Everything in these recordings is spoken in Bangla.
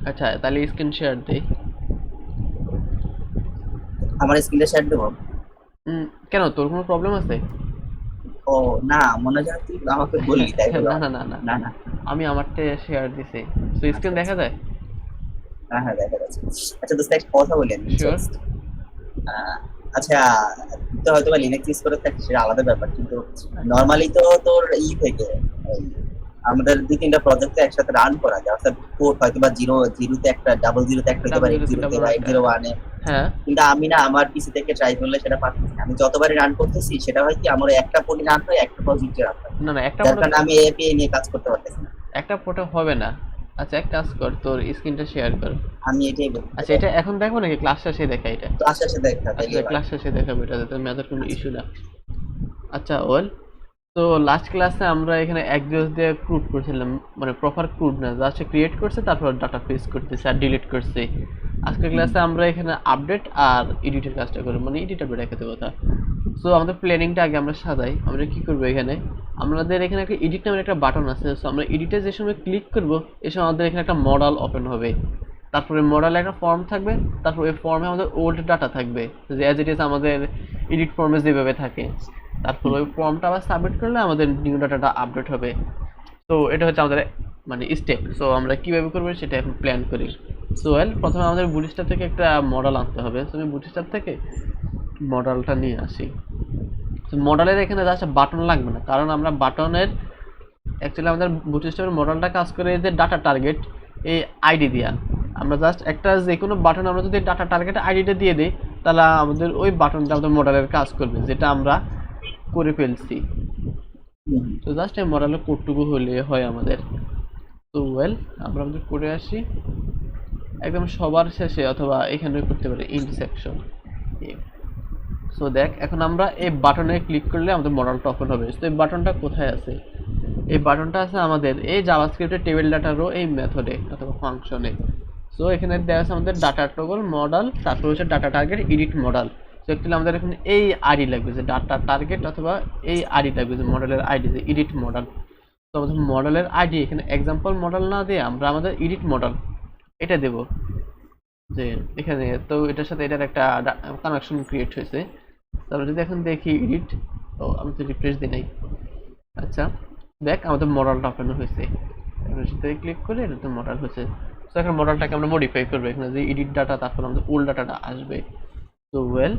আচ্ছা তাহলে স্ক্রিন শেয়ার দেই। আমার স্ক্রিনটা শেয়ার দেবো? কেন, তোর কোনো প্রবলেম আছে? ও না, মনে হয় যেন তুই আমাকে বললি, তাই না বললাম। না না না, না না। আমি আমারটা শেয়ার দিছি। তো আচ্ছা স্ক্রিন দেখা আচ্ছা। যায়? হ্যাঁ হ্যাঁ, দেখা যাচ্ছে। আচ্ছা দোস্ত, একটা কথা বলি আমি শিওর। জাস্ট। আচ্ছা, তুই তো হয়তো বা লিনাক্স ইউজ করে থাকিস, সেটা আলাদা ব্যাপার, কিন্তু আচ্ছা, নর্মালি তো তোর থেকে ওই আমাদের দুই তিনটা প্রজেক্ট একসাথে রান করা যায়, অর্থাৎ কোড হয়তো বা জিরো জিরোতে একটা, ডাবল জিরোতে একটা হতে ডাবল পারে, এইট জিরো জিরোতে ডাবল বা এইট জিরো ওয়ানে। হ্যাঁ। কিন্তু আমি না, আমার পিসি থেকে ট্রাই করলে সেটা পাচ্ছি না। আমি যতবারই রান করতেছি সেটা হয় কি, আমার একটা পোর্টে রান হয়, একটা প্রজেক্টে রান হয়, না না, একটা যার ফটো, কারণে আমি এপিআই নিয়ে কাজ করতে পারতেছি না। একটা ফটো হবে না। আচ্ছা এক কাজ কর, তোর স্ক্রিনটা শেয়ার কর। আমি এটাই বলতে আচ্ছা চাই। এটা এখন দেখো নাকি ক্লাস শেষে দেখা এটা? তো আস্তে আস্তে দেখা আচ্ছা তাইলে ভালো। ক্লাস শেষে দেখাবো, এটা যাতে মেয়াদের কোনো আচ্ছা। ইস্যু না। আচ্ছা ওয়েল, তো লাস্ট ক্লাসে আমরা এখানে এক্সিওস দিয়ে ক্রুড করছিলাম, মানে প্রপার ক্রুড না, জাস্ট ক্রিয়েট করছে তারপর ডাটা পেস্ট করতেছে আর ডিলিট করছে। আজকের হুম, ক্লাসে আমরা এখানে আপডেট আর এডিটের কাজটা করব, মানে এডিট আপডেট একসাথে কথা। সো আমাদের প্ল্যানিংটা আগে আমরা সাজাই, আমরা কি করবো এখানে, আমাদের এখানে একটা এডিট নামের একটা বাটন আছে। সো আমরা এডিটে যে সময় ক্লিক করব, এই সময় আমাদের এখানে একটা মডেল ওপেন হবে। তারপরে মডেলে একটা ফর্ম থাকবে, তারপর ওই ফর্মে আমাদের ওল্ড ডাটা থাকবে, যে অ্যাজ ইট ইজ আমাদের এডিট ফর্মে যেভাবে থাকে। তারপর হুম, ওই ফর্মটা আবার সাবমিট করলে আমাদের নিউ ডাটাটা আপডেট হবে। তো এটা হচ্ছে আমাদের মানে স্টেপ। সো আমরা কিভাবে করবো সেটা এখন প্ল্যান করি। সো ওয়েল, প্রথমে আমাদের বুটস্ট্র্যাপ থেকে একটা মডেল আনতে হবে। তো আমি বুটস্ট্র্যাপ থেকে মডেলটা নিয়ে আসি। তো মডেলের এখানে জাস্ট বাটন লাগবে না, কারণ আমরা বাটনের অ্যাকচুয়ালি আমাদের বুটস্ট্র্যাপের মডেলটা কাজ করে যে ডাটা টার্গেট এই আইডি দিয়া। আমরা জাস্ট একটা যে কোনো বাটন আমরা যদি ডাটা টার্গেট আইডিটা দিয়ে দিই, তাহলে আমাদের ওই বাটনটা আমাদের মডেলের কাজ করবে, যেটা আমরা করে ফেলছি। হুম, তো জাস্ট এই মডেলের কোডটুকু হলে হয় আমাদের। তো ওয়েল, আমরা আমাদের করে আসি একদম সবার শেষে, অথবা এখানে করতে পারি ইন্টারসেকশন। সো দেখ, এখন আমরা এই বাটনে ক্লিক করলে আমাদের মডেলটা ওপেন হবে। তো এই বাটনটা কোথায় আছে? এই বাটনটা আছে আমাদের এই জাভাস্ক্রিপ্টের টেবিল ডাটা রো এই মেথডে অথবা ফাংশনে। সো এখানে দেওয়া আছে আমাদের ডাটা টগল মডেল, তারপর হচ্ছে data target edit model. So actually আমাদের এখানে এই আইডি লাগবে, যে ডাটা টার্গেট অথবা এই আইডি লাগবে, যে মডেলের আইডি, যে এডিট মডেল। তো আমাদের মডেলের আইডি এখানে এক্সাম্পল মডেল না দিয়ে আমরা আমাদের এডিট মডেল এটা দেব। যে এখানে তো এটার সাথে এটার একটা কানেকশন ক্রিয়েট হয়েছে। তারপর যদি এখন দেখি এডিট, ও আমি তো রিফ্রেশ দিই নাই। আচ্ছা দেখ, আমাদের মডেলটা ওপেন হয়েছে। এবার সেটাতে ক্লিক করে এটাতে মডেল হয়েছে। তো এখন মডেলটাকে আমরা মডিফাই করবো, এখানে যে এডিট ডাটা তারপর আমাদের ওল্ড ডাটাটা আসবে। তো ওয়েল,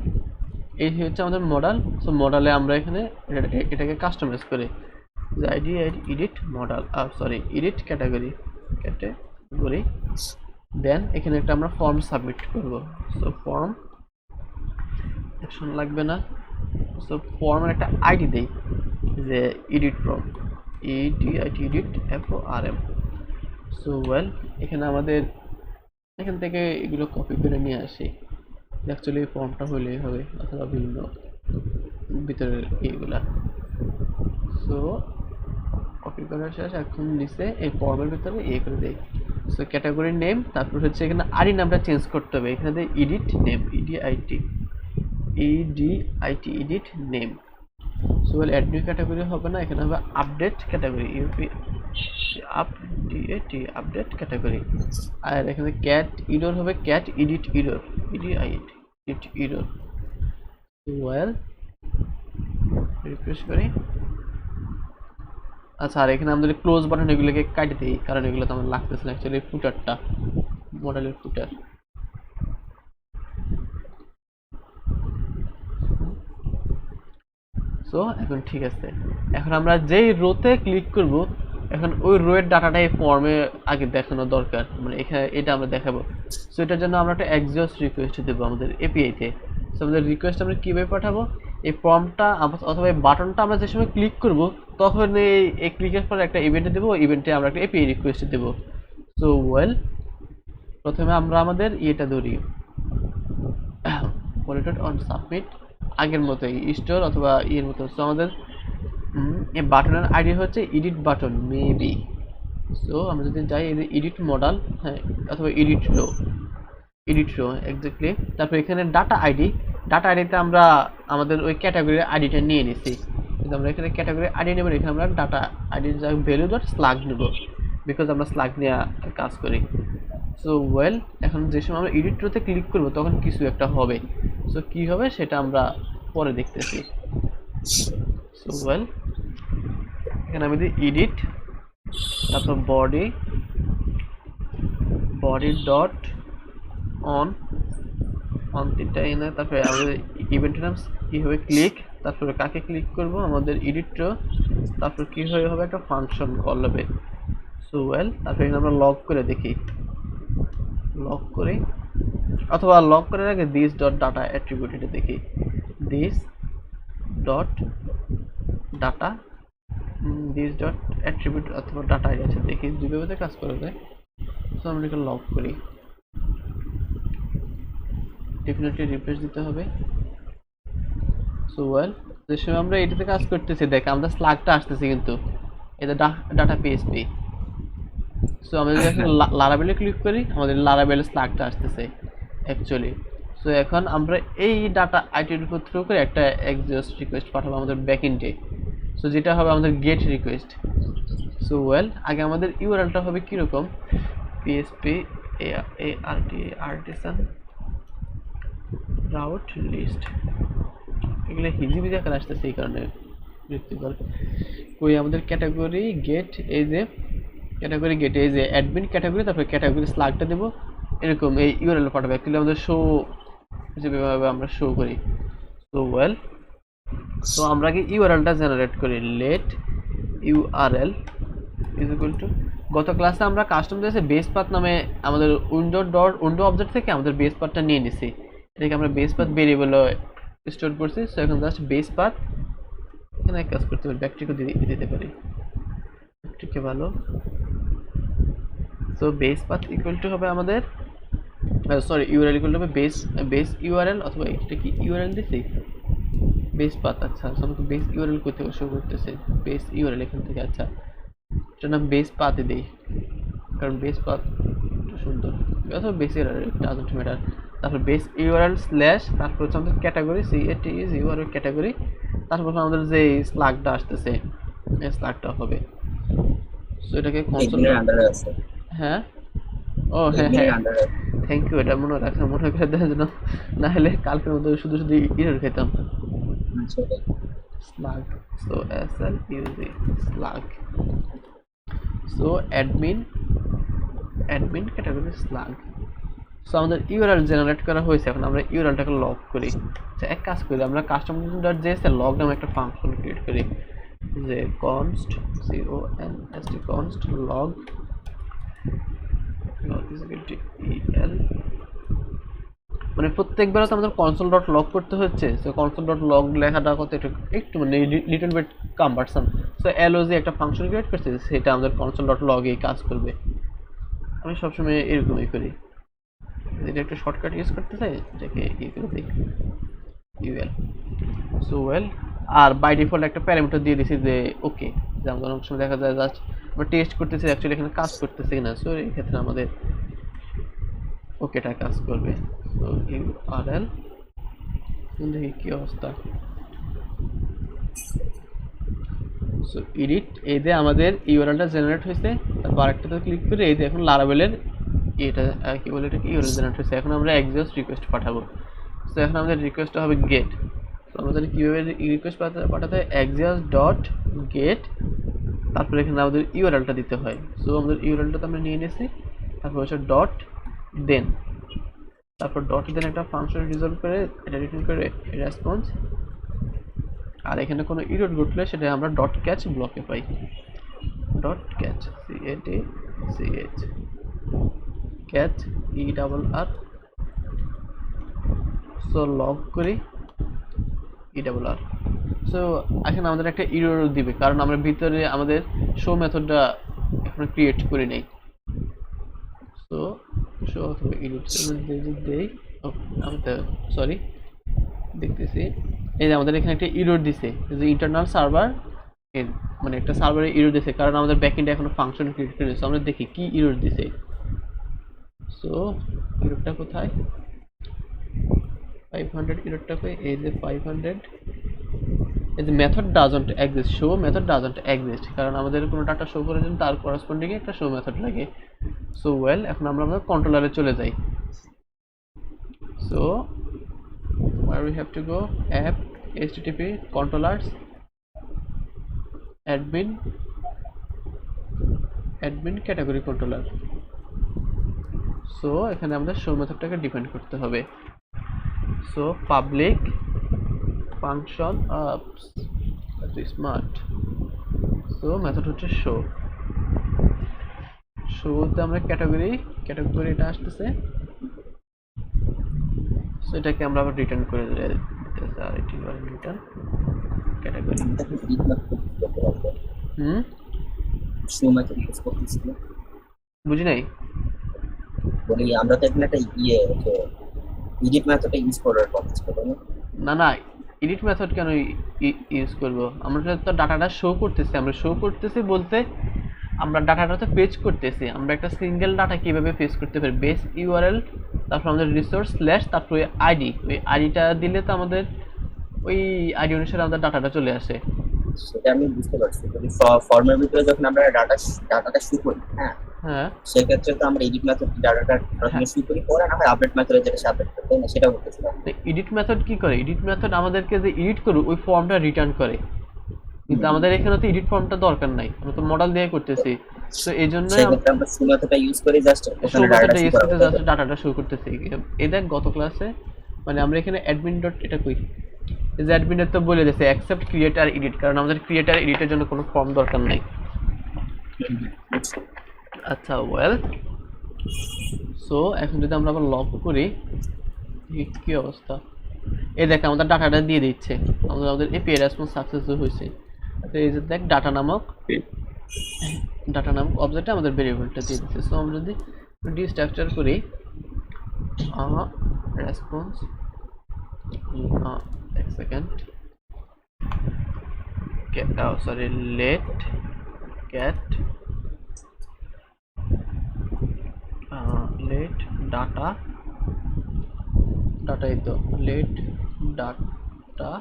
এই হচ্ছে আমাদের মডেল। সো মডেলে আমরা এখানে এটাকে কাস্টমাইজ করে যে ID edit model, sorry edit category then এখানে একটা আমরা ফর্ম সাবমিট করব। সো ফর্ম অ্যাকশন লাগবে না। সো ফর্মের একটা আইডি দেই, যে edit form, E D I T edit F O R M. So well, এখানে আমাদের এখান থেকে এগুলো কপি করে নিয়ে আসি। অ্যাকচুয়ালি ফর্মটা হলেই হবে, অথবা ভিন্ন ভিতরের এইগুলা। সো কপি করা শেষ, এখন নিচে এই ফর্মের ভিতরে করে দেই। সো ক্যাটাগরি নেম, তারপর হচ্ছে এখানে আইডি নামটা চেঞ্জ করতে হবে, এখানে দেই edit name, E D I T edit name. So well, add new category হবে না, এখানে হবে update category, U P update category. আর এখানে ক্যাট ইরর হবে cat edit error, edit error. Well, refresh করি। আচ্ছা, আর এখানে আমাদের ক্লোজ বাটন এগুলোকে কাটি দিই, কারণ এগুলো তো আমার লাগতেছে না অ্যাকচুয়ালি ফুটারটা, মডেলের ফুটার। সো এখন ঠিক আছে, এখন আমরা যেই রোতে ক্লিক করব, এখন ওই রোয়ের ডাটাটা এই ফর্মে আগে দেখানো দরকার, মানে এখানে এটা আমরা দেখাবো। সো এটার জন্য আমরা একটা এক্সিওস রিকোয়েস্ট দেবো আমাদের এপিআই তে। সো আমাদের রিকোয়েস্ট আমরা কিভাবে পাঠাবো, এই ফর্মটা অথবা এই বাটনটা আমরা যে সময় ক্লিক করব, তখন এই ক্লিকের পর একটা ইভেন্টে দেবো, ইভেন্টে আমরা একটা এপিআই রিকোয়েস্ট দেবো। সো ওয়েল, প্রথমে আমরা আমাদের ইয়েটা ধরি, পলিটেড অন সাবমিট, আগের মতোই স্টোর অথবা ইয়ের মতো। সো আমাদের এই বাটনের আইডি হচ্ছে এডিট বাটন মেবি। সো আমরা যদি যাই এই যে এডিট মডেল, হ্যাঁ, অথবা এডিট রো এক্স্যাক্টলি। তারপর এখানে ডাটা আইডিতে আমরা আমাদের ওই ক্যাটাগরির আইডিটা নিয়ে নিছি, কিন্তু আমরা এখানে ক্যাটাগরি আইডি নেব, এখানে আমরা ডাটা আইডির যা ভ্যালু ডট স্লাগ নেব। বিকজ আমরা স্লাগ নিয়ে কাজ করি। সো ওয়েল, এখন যে সময় আমরা এডিট রোতে ক্লিক করব তখন কিছু একটা হবে। সো কি হবে সেটা আমরা পরে দেখতেছি। সো ওয়েল, এখানে আমি দিই এডিট, তারপর বডি ডট অন তিনটা এনে, তারপরে আমাদের ইভেন্ট নামস কি হবে ক্লিক, তারপরে কাকে ক্লিক করব আমাদের এডিট রো, তারপর কি হবে একটা ফাংশন কল হবে। সো ওয়েল, তারপরে আমরা লগ করে দেখি, লগ করে অথবা লগ করার আগে দিস ডট ডাটা অ্যাট্রিবিউট এটা দেখি, this dot data this dot attribute অথবা ডাটা আছে, দেখি দুইভাবে কাজ করবে। সো আমরা এটা লগ করি, ডেফিনেটলি রিফ্রেশ দিতে হবে। সো ওয়েল, যে সময় আমরা এটাতে কাজ করতেছি দেখ আমাদের স্লাগটা আসতেছে, কিন্তু এটা ডাটা পিএসপি। সো আমরা যদি এখন লারাবেলে ক্লিক করি আমাদের লারাবেলে স্লাগটা আসতেছে অ্যাকচুয়ালি। সো এখন আমরা এই ডাটা আইটির উপর থ্রু করে একটা এক্সিস্ট রিকোয়েস্ট পাঠাবো আমাদের ব্যাকএন্ডে। সো যেটা হবে আমাদের গেট রিকোয়েস্ট। সো ওয়েল, আগে আমাদের ইউআরএলটা হবে কীরকম, পিএসপি আর্টিসান রাউট লিস্ট, এগুলো হিজিবিজি আকারে আসতেছে এই কারণে বিরক্তিকর। কই আমাদের ক্যাটাগরি গেট, এই যে ক্যাটাগরি গেট, এই যে অ্যাডমিন ক্যাটাগরি, তারপরে ক্যাটাগরি স্লাগটা দেবো এরকম এই ইউআরএল পাঠাবে। অ্যাকচুয়ালি আমাদের শো যেভাবে আমরা শো করি। সো ওয়েল, তো আমরা কি ইউআরএলটা জেনারেট করি, let URL is equal to, গত ক্লাসে আমরা কাস্টম দিয়েছে বেস পাথ নামে আমাদের উইন্ডো অবজেক্ট থেকে আমাদের বেস পাথটা নিয়ে নিছি, এটাকে আমরা বেস পাথ ভেরিয়েবল স্টোর করছি। সো এখন জাস্ট বেস পাথ এখানে কাজ করতে পারি, ব্যাকটিকে দিতে পারি, ব্যাকটিকে ভালো। So base path equal to হবে আমাদের, সরি ইউআরএল ইকুয়াল টু হবে বেস ইউআরএল, অথবা এটা কি ইউআরএল দিছি বেস পাথ। আচ্ছা, আমাকে বেস ইউআরএল করতে শো করতেছে, বেস ইউআরএল এখান থেকে। আচ্ছা, এটার নাম বেস পাথে দেই, কারণ বেস পাথ সুন্দর, অথবা বেস ইউআরএল ডাজন্ট ম্যাটার। তারপর বেস ইউআরএল স্ল্যাশ, তারপর হচ্ছে আমাদের category CAT is URL category, তারপর আমাদের যে স্লাগটা আসতেছে এই স্লাগটা হবে। সো এটাকে কনসোল আন্ডারে আছে, হ্যাঁ ও হ্যাঁ হ্যাঁ থ্যাংক ইউ, এটা মনে করে দেওয়ার জন্য, না হলে কালকের মধ্যে শুধু ইরর খেতাম। Slug, so SLUG slug, so admin category slug. So আমাদের ইউআরএল জেনারেট করা হয়েছে, এখন আমরা ইউআরএলটাকে লগ করি। আচ্ছা, এক কাজ করি, আমরা custom.js এর লগ নামে একটা ফাংশন ক্রিয়েট করি, যে const const log is equal to el, মানে প্রত্যেকবার তো আমাদের console.log করতে হচ্ছে। সো console.log লেখাটা কত একটু মানে little bit cumbersome. So log একটা ফাংশন ক্রিয়েট করছে, সেটা আমাদের console.log এ কাজ করবে। আমি সবসময় এরকমই করি, এটা একটা শর্টকাট ইউজ করতে চাই, এটাকে করে দিই ইউএল। সো ওয়েল, আর বাই ডিফল্ট একটা প্যারামিটার দিয়ে দিছি যে ওকে, যে আমাদের অনেক সময় দেখা যায় জাস্ট আমরা টেস্ট করতেছি অ্যাকচুয়ালি এখানে কাজ করতেছে কিনা। সো এই ক্ষেত্রে আমাদের ওকেটা কাজ করবে। সো ইউআরএল দেখি কি অবস্থা। সো এডিট, এই যে আমাদের ইউআরএলটা জেনারেট হয়েছে, তারপর আরেকটাতে ক্লিক করে এই যে এখন লারাবেলের এটা কি বলে, এটা কি ইউআরএল জেনারেট হয়েছে। এখন আমরা এক্সিস্ট রিকোয়েস্ট পাঠাবো। সো এখন আমাদের রিকোয়েস্টটা হবে গেট। সো আমাদের কীভাবে রিকোয়েস্ট পাঠাতে হয়, এক্সিস্ট ডট গেট, তারপরে এখানে আমাদের ইউআরএলটা দিতে হয়। সো আমাদের ইউআরএলটা তো আমরা নিয়ে নিয়েছি, তারপর হচ্ছে ডট দেন, তারপর ডট দেন একটা ফাংশন রিজলভ করে এটা রিটার্ন করে রেসপন্স। আর এখানে কোনো ইরর ঘটলে সেটা আমরা ডট ক্যাচ ব্লকে পাই, dot catch CATCH catch ERR। So log করি ERR। সো এখন আমাদের একটা ইরর দিবে, কারণ আমরা ভিতরে আমাদের শো মেথডটা এখন ক্রিয়েট করে নেই। সো শো অথবা ইরর দেই, আমি তো সরি দেখতেছি, এই যে আমাদের এখানে একটা ইরর দিছে, যে ইন্টারনাল সার্ভার মানে একটা সার্ভারে ইরর দিছে, কারণ আমাদের ব্যাকএন্ডে এখনো ফাংশন ক্রিয়েট করে দিয়েছে। আমরা দেখি কি ইরর দিছে। সো ইররটা কোথায়, 500 ইররটা কই, এই যে 500 এই যে method doesn't exist, show method doesn't exist, কারণ আমাদের কোনো ডাটা শো করার জন্য তার করসপন্ডিং একটা শো মেথড লাগে। সো ওয়েল, এখন আমরা আমাদের কন্ট্রোলারে চলে যাই। So where we have to go, app http controllers admin category controller। So এখানে আমাদের শো মেথডটাকে ডিফাইন করতে হবে। So public function apps smart. So method হচ্ছে শো। শোতে আমরা ক্যাটাগরিটা আসতেছে, সো এটাকে আমরা আবার রিটার্ন করে দিতেছি, আর এটি return category. Show method use করতেছিল, বুঝি নাই। বলি আমরা তো এখানে একটা এডিট মেথডটা ইউজ করার কথা ছিল না? না, এডিট মেথড কেন ইউজ করব? আমরা তো ডাটাটা শো করতেছি, আমরা শো করতেছি বলতে আমরা ডাটাটা তো পেজ করতেছি। আমরা একটা সিঙ্গেল ডাটা কিভাবে পেজ করতে পারি, বেস ইউআরএল, তারপর আমাদের রিসোর্স স্ল্যাশ, তারপর ওই আইডি, ওই আইডিটা দিলে তো আমাদের ওই আইডি অনুসারে আমাদের ডাটাটা চলে আসে। সেটা আমি বুঝতে পারছি, যদি ফর্মের ভিতরে যখন আমরা ডাটাটা শো করি, হ্যাঁ, সেক্ষেত্রে তো আমরা এডিট মেথড ডাটাটা প্রথমে শো করি, পরে না হয় আপডেট মেথডে যেটা আপডেট করতে না, সেটা বলতেছিলাম। এডিট মেথড কি করে? এডিট মেথড আমাদেরকে যে এডিট করব ওই ফর্মটা রিটার্ন করে, কিন্তু আমাদের এখানে তো এডিট ফর্মটা দরকার নাই, আমরা তো মডেল দিয়ে করতেছি। তো এইজন্য আমরা শো মেথডটা ইউজ করি, জাস্ট ওখানে ডাটাটা শো করতেছি। এই দেখ গত ক্লাসে মানে আমরা এখানে অ্যাডমিন ডট এটা কই, এই যে অ্যাডমিনের তো বলে দিয়েছে অ্যাকসেপ্ট ক্রিয়েট আর এডিট, কারণ আমাদের ক্রিয়েট আর এডিটের জন্য কোনো ফর্ম দরকার নাই। আচ্ছা ওয়েল, সো এখন যদি আমরা আবার লগ করি, কি অবস্থা, এই দেখ আমাদের ডাটাটা দিয়ে দিচ্ছে, আমাদের এপিআই রেসপন্স সাকসেসফুল হয়েছে। তো এই যে দেখ ডাটা নামক অবজেক্টে আমাদের ভেরিয়েবলটা দিয়ে দিচ্ছে। সো আমরা যদি ডিস্ট্রাকচার করি রেসপন্স, এক second, sorry let cat let data এই তো let data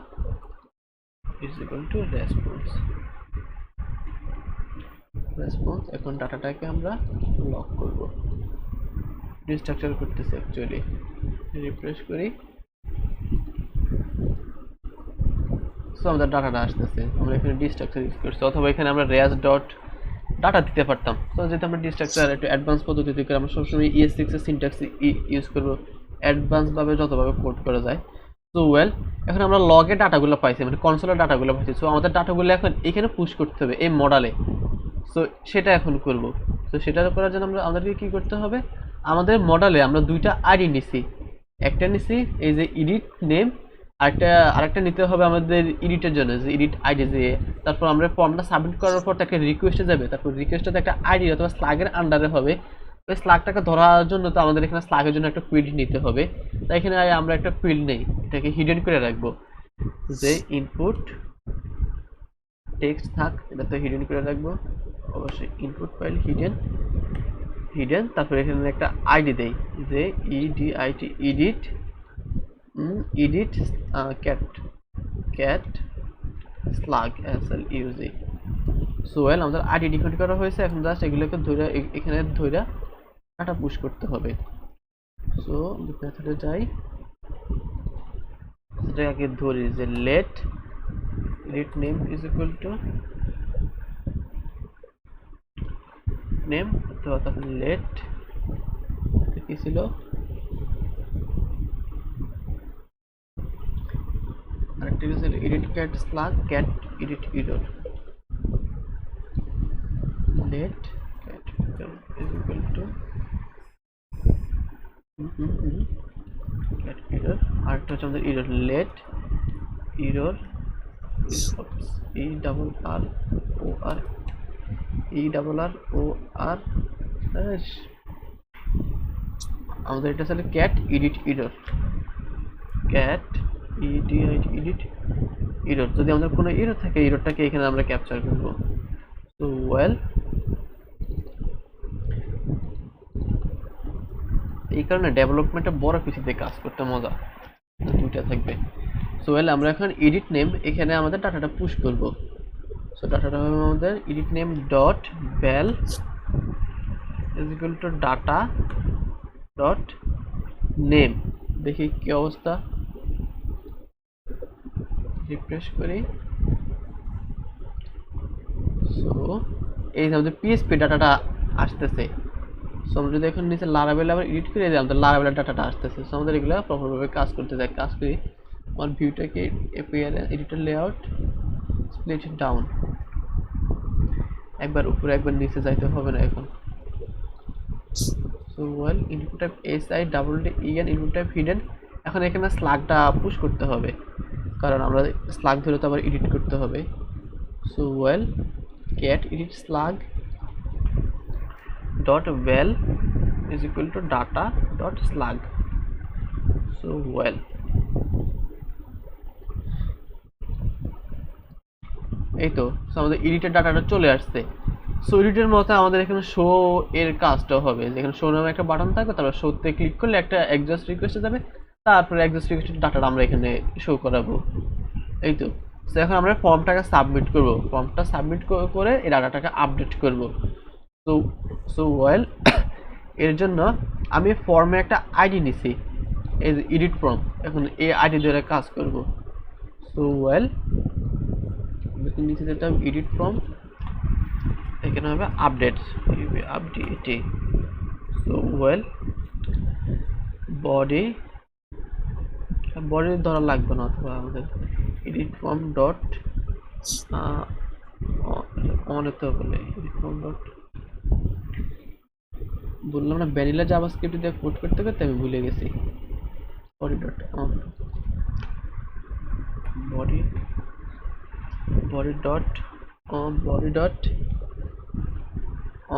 is equal to response. এখন ডাটাটাকে আমরা লক করব, ডিস্ট্রাকচার করতেছি অ্যাকচুয়ালি। রিফ্রেশ করি, সো আমাদের ডাটাটা আসতেছে। আমরা এখানে ডিস্ট্রাকচার ইউজ করছি, অথবা এখানে আমরা রেয়াজ ডট ডাটা দিতে পারতাম। তো যেহেতু আমরা ডিস্ট্রাকচার একটু অ্যাডভান্স পদ্ধতিতে করে, আমরা সবসময় ES6 এর সিনট্যাক্স ইউজ করবো, অ্যাডভান্সভাবে যতভাবে কোড করা যায়। সো ওয়েল, এখন আমরা লগে ডাটাগুলো পাইছি, মানে কনসোলের ডাটাগুলো পাইছি। সো আমাদের ডাটাগুলো এখন এখানে পুশ করতে হবে এই মডেলে। সো সেটা এখন করব। তো সেটা করার জন্য আমাদেরকে কী করতে হবে, আমাদের মডেলে আমরা দুইটা আইডি নিছি, একটা নিছি এই যে এডিট নেম, আরেকটা নিতে হবে আমাদের এডিটের জন্য যে এডিট আইডি, যে তারপর আমরা ফর্মটা সাবমিট করার পর তাকে রিকোয়েস্টে যাবে, তারপর রিকোয়েস্টে একটা আইডি অথবা স্ল্যাগের আন্ডারে হবে। ওই স্ল্যাগটাকে ধরার জন্য তো আমাদের এখানে স্ল্যাগের জন্য একটা ফিল্ড নিতে হবে। তাই এখানে আমরা একটা ফিল্ড নেই, এটাকে হিডেন করে রাখবো, যে ইনপুট টেক্সট থাক, এটা তো হিডেন করে রাখবো অবশ্যই। ইনপুট ফাইল হিডেন, তারপর এখানে একটা আইডি দেই, যে EDIT edit cat slug SLUG। So well, আমাদের আইডি ডিফাইন করা হয়েছে। এখন জাস্ট এগুলোকে ধরে এখানে ধরে ডাটা পুশ করতে হবে। সো মেথডে যাই, সেটাকে ধরি যে let edit name is equal to name, অথবা তারপর লেট কি ছিল আরেকটা ছিল edit cat slug cat edit error, let cat is equal to cat error. আরেকটা হচ্ছে আমাদের এরর, লেট এরর ERROR আমাদের এটা আসলে cat edit error, cat edit error. যদি আমাদের কোনো এরর থাকে, এররটাকে এখানে আমরা ক্যাপচার করব। তো ওয়েল, এই কারণে ডেভেলপমেন্টে বড় পিসিতে কাজ করতে মজা, দুইটা থাকবে। সো ওয়েল আমরা এখন এডিট নেম এখানে আমাদের ডাটাটা পুশ করব। সো ডাটাটা হবে আমাদের edit name dot val is equal two data dot name. দেখি কি অবস্থা, রিফ্রেশ করি। সো এই যে আমাদের পিএসপি ডাটাটা আসতেছে। সো আমরা যদি এখন নিচে লারাবেল আবার এডিট করে দিই, আমাদের লারাবেলের ডাটাটা আসতেছে। সো আমাদের এগুলো প্রপারভাবে কাজ করতে যায়। কাজ করি আমার ভিউটাকে A P R editor layout split down, একবার উপরে একবার নিচে যাইতে হবে না এখন। So well input type S I double D E N input type hidden. এখন এখানে স্লাগটা পুশ করতে হবে, কারণ আমরা স্লাগ ধরে তো আবার এডিট করতে হবে। So well get edit slug dot val is equal to data dot slug. So well এই তো আমাদের এডিটের ডাটাটা চলে আসছে। সো এডিটের মতো আমাদের এখানে শো এর কাজটা হবে, যেখানে শো নামে একটা বাটন থাকবে, তারপর শোতে ক্লিক করলে একটা এক্সজস্ট রিকোয়েস্টে যাবে, তারপরে এক্সজস্ট রিকোয়েস্টের ডাটাটা আমরা এখানে শো করাবো। এই তো এখন আমরা ফর্মটাকে সাবমিট করব, ফর্মটা সাবমিট করে এই ডাটাটাকে আপডেট করব। সো সো ওয়েল এর জন্য আমি ফর্মে একটা আইডি নিছি, এই যে এডিট ফর্ম, এখন এই আইডি ধরে কাজ করব। সো ওয়েল নিচে যেটা এডিট ফর্ম, এখানে হবে update update. So well body ধরা লাগবে না, অথবা আমাদের এডিট ফর্ম ডট অনেতে বলে এডিট ফর্ম ডট বললাম না, ভ্যানিলা জাভাস্ক্রিপ্ট দিয়ে কোড করতে করতে আমি ভুলে গেছি। Body dot on body body dot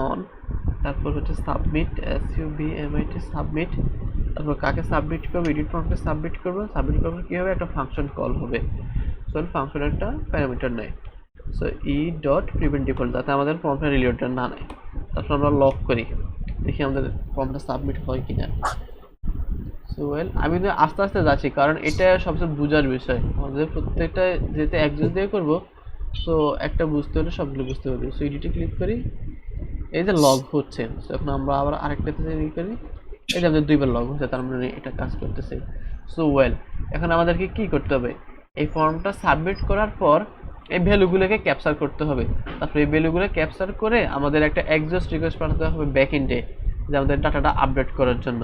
on, তারপর হচ্ছে সাবমিট SUBMIT সাবমিট। তারপর কাকে সাবমিট করবো, এডিট ফর্মকে সাবমিট করবো। সাবমিট করবো কি হবে, একটা ফাংশন কল হবে। সো ফাংশন একটা প্যারামিটার নেয়। So E dot prevent default, যাতে আমাদের ফর্মটা রিলেটেড না নেয়। তারপর আমরা লক করি, দেখি আমাদের ফর্মটা সাবমিট হয় কিনা। সো ওয়েল আমি তো আস্তে আস্তে যাচ্ছি, কারণ এটা সবচেয়ে বোঝার বিষয়। আমাদের প্রত্যেকটা যেহেতু একজন দিয়ে করবো, সো একটা বুঝতে হলে সবগুলো বুঝতে হবে। সো এডিটে ক্লিক করি, এই যে লগ হচ্ছে। সো এখন আমরা আবার আরেকটাতে করি, এই যে আমাদের দুইবার লগ হচ্ছে, তার মানে এটা কাজ করতেছে। সো ওয়েল এখন আমাদেরকে কি করতে হবে, এই ফর্মটা সাবমিট করার পর এই ভ্যালুগুলোকে ক্যাপচার করতে হবে। তারপর এই ভ্যালুগুলো ক্যাপচার করে আমাদের একটা এক্সজস্ট রিকোয়েস্ট পাঠাতে হবে ব্যাক এন্ডে, যে আমাদের ডাটাটা আপডেট করার জন্য।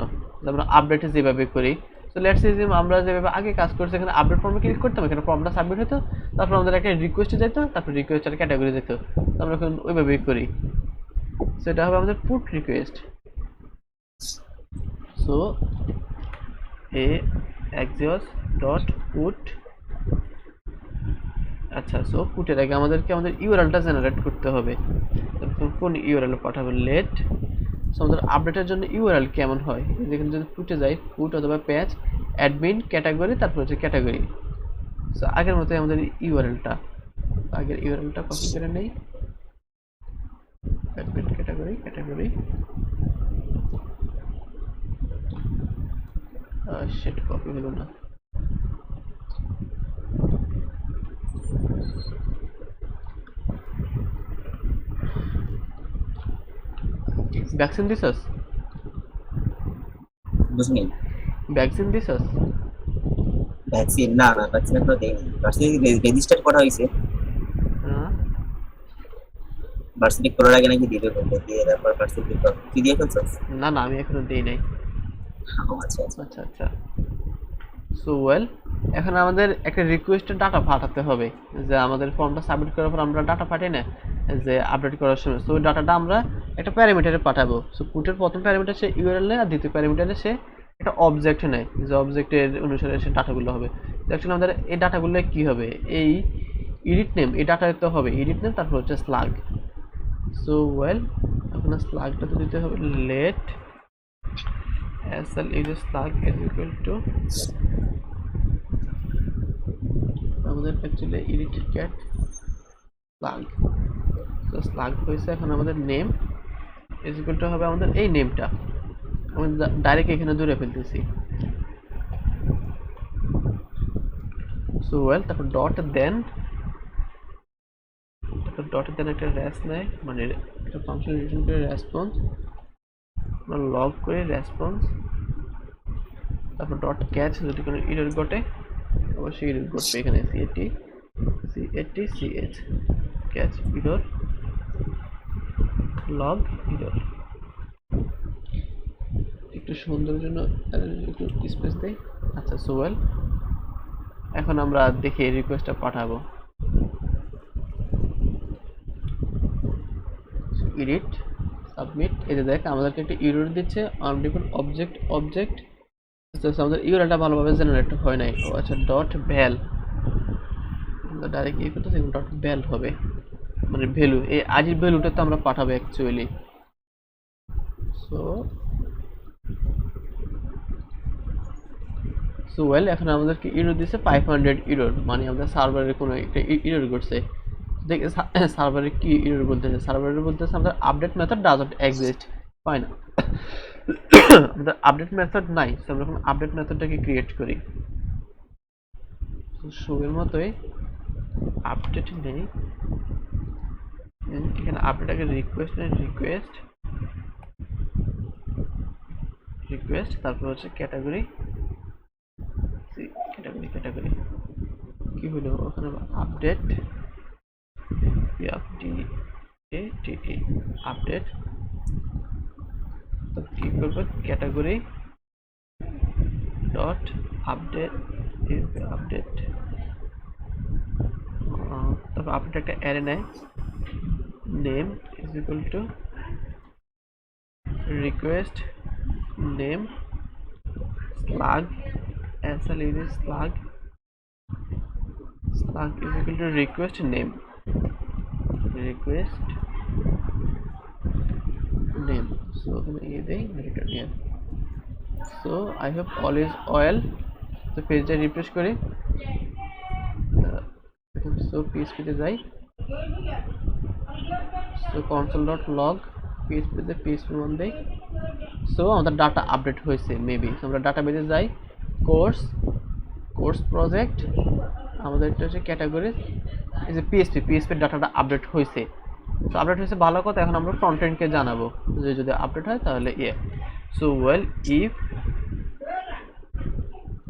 আমরা আপডেটে যেভাবে করি, সো লেটস সে আমরা যেভাবে আগে কাজ করছি, এখানে আপডেট ফর্মে ক্লিক করতাম, এখানে ফর্মটা সাবমিট হতো, তারপর আমাদের একটা রিকোয়েস্টে যেত, তারপর রিকোয়েস্টের ক্যাটাগরি যেত। আমরা এখন ওইভাবেই করি। সেটা হবে আমাদের পুট রিকোয়েস্ট। সো এ এক্সজস্ট ডট পুট, আচ্ছা। সো পুটের আগে আমাদেরকে আমাদের ইউআরএলটা জেনারেট করতে হবে। কোন ইউআরএল পাঠাবো, লেট। সো আমাদের আপডেটের জন্য ইউআরএল কেমন হয়, যেখানে যদি পুটে যাই, পুট অথবা পেজ অ্যাডমিন ক্যাটাগরি, তারপর হচ্ছে ক্যাটাগরি। সো আগের মতোই আমাদের ইউআরএলটা, আগের ইউআরএলটা কপি করে নেই, admin category category. Set copy হলো না। ভ্যাকসিন দিছস? বুঝনি। ভ্যাকসিন দিছস? ভ্যাকসিন না না, ভ্যাকসিন এখনো দেইনি। ভ্যাকসিন রেজিস্টার করা হয়েছে, হ্যাঁ ভার্সিটি করার আগে নাকি দিবে বলতে, দিয়ে তারপর ভার্সিটি দিতে হবে। তুই দিয়ে ফেলছিস? না না, আমি এখনো দেই নাই। আচ্ছা আচ্ছা আচ্ছা আচ্ছা। সো ওয়েল এখন আমাদের একটা রিকোয়েস্টের ডাটা পাঠাতে হবে, যে আমাদের ফর্মটা সাবমিট করার পর আমরা ডাটা পাঠাই না, যে আপডেট করার সময়। সো ওই ডাটাটা আমরা একটা প্যারামিটারে পাঠাবো। সো পুটের প্রথম প্যারামিটার সে ইউআরএল নেয়, আর দ্বিতীয় প্যারামিটারে সে একটা অবজেক্ট নেয়, যে অবজেক্টের অনুসারে সে ডাটাগুলো হবে। অ্যাকচুয়ালি আমাদের এই ডাটাগুলো কি হবে, এই এডিট নেম, এই ডাটা তো হবে এডিট নেম, তারপর হচ্ছে স্লাগ। সো ওয়েল এখন স্লাগটা তো দিতে হবে, let SL is slug is equal to আমাদের অ্যাকচুয়ালি এডিটেড ক্যাট স্লাগ। তো স্লাগ হয়েছে, এখন আমাদের নেম ইজ ইকুয়াল টু হবে আমাদের এই নেমটা, আমি ডাইরেক্ট এখানে ধরে ফেলতেছি। সো ওয়েল তারপর ডট দেন একটা রেস নেয়, মানে একটা ফাংশন রিটার্ন করে রেসপন্স, আমরা লগ করে রেসপন্স, তারপর ডট ক্যাচ, যদি কোনো এরর ঘটে অবশ্যই এরর ঘটবে এখানে, CAT catch error, log error. একটু সুন্দরের জন্য একটু স্পেস দেই। আচ্ছা সো ওয়েল, এখন আমরা দেখি রিকোয়েস্টটা পাঠাবো। এডিট সাবমিট, এই যে দেখ আমাদেরকে একটা ইউআরএল দিচ্ছে আনডিফাইন্ড অবজেক্ট আমাদের ইউআরএলটা ভালোভাবে জেনারেট হয় নাই। ও আচ্ছা, ডট ভ্যাল, আমরা ডাইরেক্ট এই করতে ডট ভ্যাল হবে, মানে ভ্যালু, এই আজির ভ্যালুটা তো আমরা পাঠাবো অ্যাকচুয়ালি। সো ওয়েল, এখন আমাদেরকে ইরর দিচ্ছে 500 ইরর, মানে আমাদের সার্ভারের কোনো একটা ইরর ঘটছে। দেখ সার্ভারে কি ইরর বলতেছে, সার্ভারে বলতেছে আমাদের আপডেট মেথড ডাজন্ট এক্সিস্ট, পাই না আমাদের আপডেট মেথড নাই। সো আমরা এখন আপডেট মেথডটাকে ক্রিয়েট করি। শো এর মতোই আপডেট নেই, এখানে আপডেটটাকে রিকোয়েস্ট, তারপর হচ্ছে ক্যাটাগরি কি হলো ওখানে, আপডেট আপডেট, তো কি করবো, ক্যাটাগরি ডট আপডেট, তারপর আপডেট একটা অ্যারে নেয়, name is equal to request name slug SLED slug is equal to request name, so return here. So I hope all is well. So page refresh করি, so PHP তে যাই, so console.log PHP তে PHP1 দেই। সো আমাদের ডাটা আপডেট হয়েছে মেবি। আমরা ডাটাবেজে যাই, কোর্স প্রজেক্ট, আমাদের এটা হচ্ছে ক্যাটাগরি, এই যে পিএসপি ডাটাটা আপডেট হয়েছে। তো আপডেট হয়েছে ভালো কথা, এখন আমরা ফ্রন্ট এন্ডকে জানাবো যে যদি আপডেট হয় তাহলে সো ওয়েল ইফ,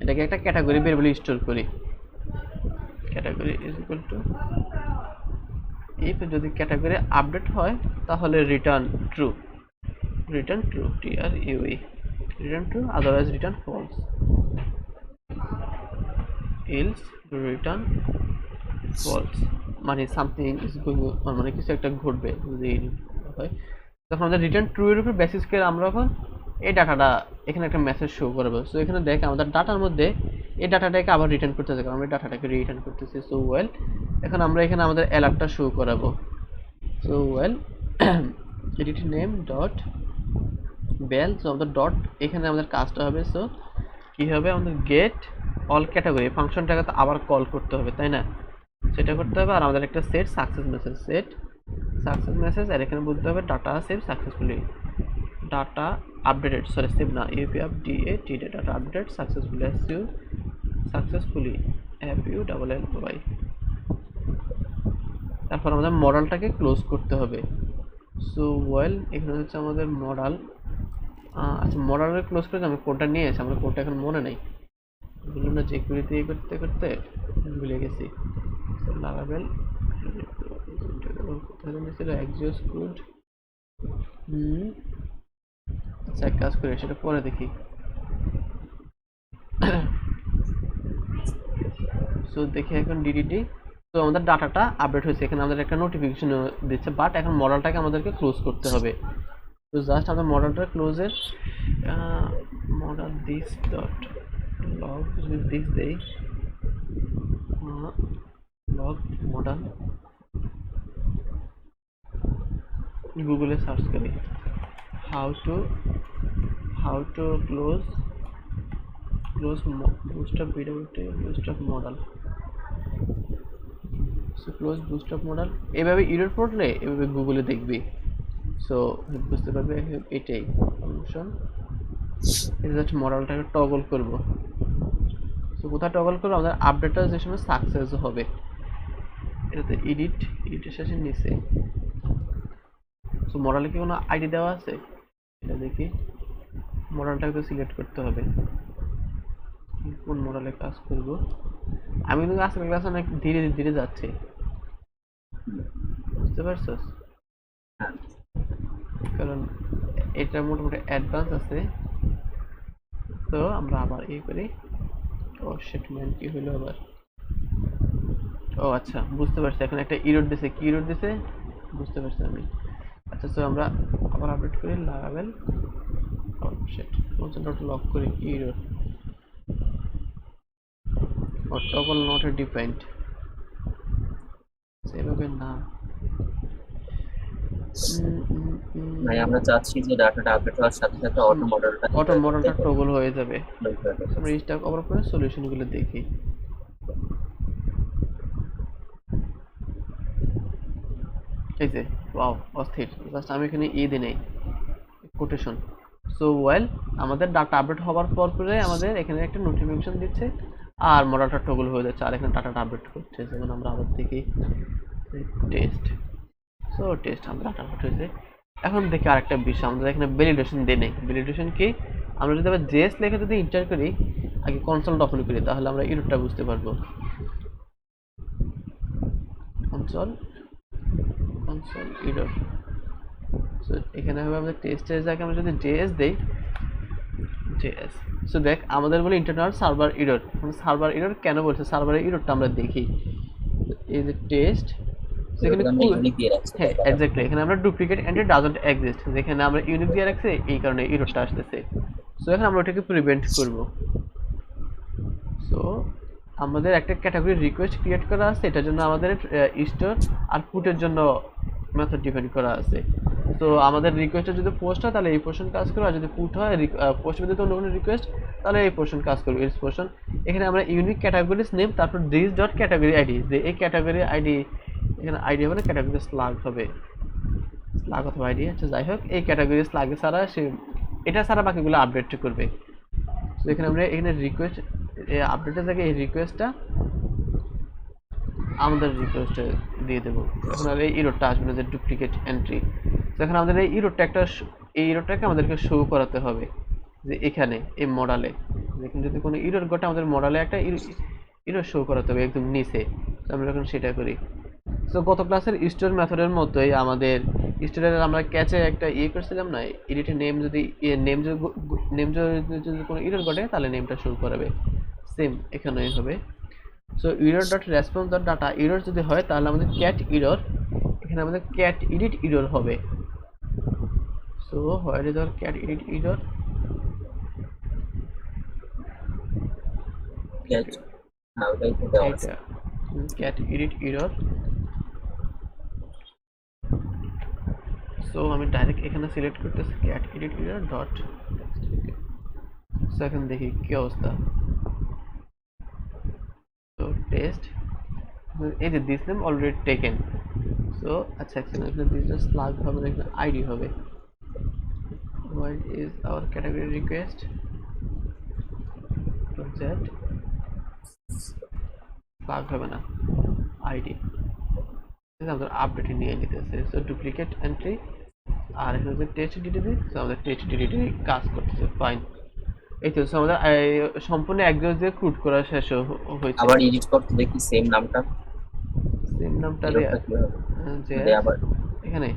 এটাকে একটা ক্যাটাগরি ভেরিয়েবল স্টোর করি, category is equal two if, যদি ক্যাটাগরি আপডেট হয় তাহলে return true, return true, otherwise return false, else return false, মানে সামথিং ইজ গোইং অন, মানে কিছু একটা ঘটবে যদি হয়। তখন আমাদের রিটার্ন ট্রু এর উপর বেসিস করে আমরা এখন এই ডাটাটা এখানে একটা মেসেজ শো করবো। সো এখানে দেখ আমাদের ডাটার মধ্যে এই ডাটাটাকে আবার রিটার্ন করতেছে, কারণ আমরা ডাটাটাকে রিটার্ন করতেছি। সো ওয়েল, এখন আমরা এখানে আমাদের অ্যালার্টটা শো করাবো। So well edit name dot bell, so আমাদের ডট এখানে আমাদের কাজটা হবে। সো কি হবে, আমাদের গেট অল ক্যাটাগরি ফাংশনটাকে তো আবার কল করতে হবে, তাই না? সেটা করতে হবে। আর আমাদের একটা সেট সাকসেস মেসেজ, আর এখানে বলতে হবে data save successfully, data updated, sorry save না, UPAT data update successfully FULLY। তারপর আমাদের মডেলটাকে ক্লোজ করতে হবে। সো ওয়েল, এখানে হচ্ছে আমাদের মডেল। আচ্ছা, মডেলের ক্লোজ করে আমি কোডটা নিয়ে এসে, আমার কোডটা এখন মনে নেই, বললাম না চেক করে দিয়ে করতে ভুলে গেছি। লারাবেল কোথায় ছিল, এক্সিওস কোড, আচ্ছা এক কাজ করে সেটা পরে দেখি। সো দেখি এখন ডিডিটি, তো আমাদের ডাটাটা আপডেট হয়েছে, এখানে আমাদের একটা নোটিফিকেশন দিচ্ছে, বাট এখন মডেলটাকে আমাদেরকে ক্লোজ করতে হবে। তো জাস্ট আমাদের মডেলটা ক্লোজের মডেল দিস ডট লগ, যদি দিস দেই লগ মডেল, গুগলে সার্চ করি how to close bootstrap model. So close bootstrap model, এভাবে এরর পড়লে এভাবে গুগলে দেখবি, সো বুঝতে পারবে এটাই ফাংশন। জাস্ট মডেলটাকে টগল করব। সো কোথায় টগল করবো, আমাদের আপডেটটা যে সময় সাকসেস হবে। এটাতে এডিটের শেষে নিচে তো মডেলে কি কোনো আইডি দেওয়া আছে, এটা দেখি। মডেলটাকে সিলেক্ট করতে হবে, কোন মডেলে কাজ করব। আমি কিন্তু আজকের ক্লাস অনেক ধীরে ধীরে যাচ্ছে, বুঝতে পারছস? কারণ এটা মোটামুটি অ্যাডভান্স আছে। তো আমরা আবার এই করি। ও শিট ম্যান, কি হলো আবার? ও আচ্ছা, বুঝতে পারছি। এখন একটা ইরর দিছে, কি ইরর দিছে বুঝতে পারছি আমি। আচ্ছা, তো আমরা আবার আপডেট করি লাগাবেল। ও শিট, ডট লক করি, কি error? Oh toggle not defined, সেভাবে না। ভাই আমরা চাচ্ছি যে ডাটাটা আপডেট হওয়ার সাথে সাথে অটো মডেলটা টগল হয়ে যাবে। আমরা রিস্টার্ট করার পরে সলিউশনগুলো দেখি। এই যে ওয়াও, অস্থির। জাস্ট আমি এখানে দিই নেই কোটেশন। সো ওয়েল, আমাদের ডাটা আপডেট হওয়ার পরে আমাদের এখানে একটা নোটিফিকেশন দিচ্ছে আর মডেলটা টগল হয়ে যাচ্ছে, আর এখানে ডাটাটা আপডেট করছে। যেমন আমরা আবার দেখি টেস্ট। সো টেস্ট আমাদের ডাটা আপডেট হয়েছে। এখন দেখি আরেকটা বিষয়, আমাদের এখানে ভ্যালিডেশন দেই নেই। ভ্যালিডেশন কি? আমরা যদি আবার জেএস লিখে যদি এন্টার করি, আগে কনসোলটা ওপেন করি, তাহলে আমরা ইররটা বুঝতে পারবো। Console error. সো এখানে হবে আমাদের টেস্টের জায়গায় আমরা যদি জেএস দেই, জেএস। সো দেখ, আমাদের বলে internal server error. Server error কেন বলছে? সার্ভারের ইররটা আমরা দেখি। এই যে টেস্ট, সেখানে হ্যাঁ এক্স্যাক্টলি, এখানে আমরা ডুপ্লিকেট এন্ট্রি ডাজন্ট এক্সিস্ট, যেখানে আমরা ইউনিক দিয়ে রাখছি, এই কারণে ইররটা আসতেছে। সো এখন আমরা ওটাকে প্রিভেন্ট করব। সো আমাদের একটা ক্যাটাগরি রিকোয়েস্ট ক্রিয়েট করা আছে, এটার জন্য আমাদের স্টোর আর পুটের জন্য মেথড ডিফাইন করা আছে। তো আমাদের রিকোয়েস্টে যদি পোস্ট হয় তাহলে এই পোর্শন কাজ করবে, আর যদি পুট হয় পোস্ট ব্যতীত অন্য কোনো রিকোয়েস্ট তাহলে এই পোর্শন কাজ করবে, এই পোর্শন। এখানে আমরা ইউনিক ক্যাটাগরিজ নেম, তারপর দিস ডট ক্যাটাগরি আইডি, যে এই ক্যাটাগরি আইডি, এখানে আইডি হবে না, ক্যাটাগরি স্লাগ হবে, স্লাগ অথবা আইডি। আচ্ছা যাই হোক, এই ক্যাটাগরি স্লাগে ছাড়া সে এটা ছাড়া বাকিগুলো আপডেট করবে। তো এখানে আমরা এখানে রিকোয়েস্ট আপডেটের জায়গায় এই রিকোয়েস্টটা আমাদের রিকোয়েস্টে দিয়ে দেবো। এখন আর এই ইরোরটা আসবে না, যে ডুপ্লিকেট এন্ট্রি। তো এখন আমাদের এই ইরোরটাকে আমাদেরকে শো করাতে হবে, যে এখানে এই মডেলে দেখুন, যদি কোনো ইরোর ঘটে আমাদের মডেলে একটা ইরোর শো করাতে হবে একদম নিচে। তো আমরা এখন সেটা করি। তো গত ক্লাসের স্টোর মেথডের মতোই আমাদের স্টোরের আমরা ক্যাচে একটা করছিলাম না, এডিটের নেম যদি যদি কোনো ইরর ঘটে তাহলে নেমটা শো করাবে, সেম এখানেই হবে। So error dot response dot data error যদি হয় তাহলে আমাদের ক্যাট এরর, এখানে আমাদের ক্যাট এডিট এরর হবে। So where is our cat edit error? Cat edit error. So আমি ডাইরেক্ট এখানে সিলেক্ট করতেছি cat edit error dot. So এখন দেখি কি অবস্থা। তো টেস্ট, এই যে this name already taken. So আচ্ছা, এখানে দিস স্লাগ হবে না, এখানে আইডি হবে। What is our category request? Project slug হবে না, আইডি। আমাদের আপডেট নিয়ে নিতেছে। সো ডুপ্লিকেট এন্ট্রি, আর এখানে যে টেস্ট ডিডি দিই, সো আমাদের টেস্ট ডিডি কাজ করতেছে, ফাইন। এই তো আমাদের সম্পূর্ণ অ্যাড্রেস দিয়ে ক্রুড করা শেষ হয়েছে। আবার এডিট করতে দেখি সেম নামটা যে আবার এখানে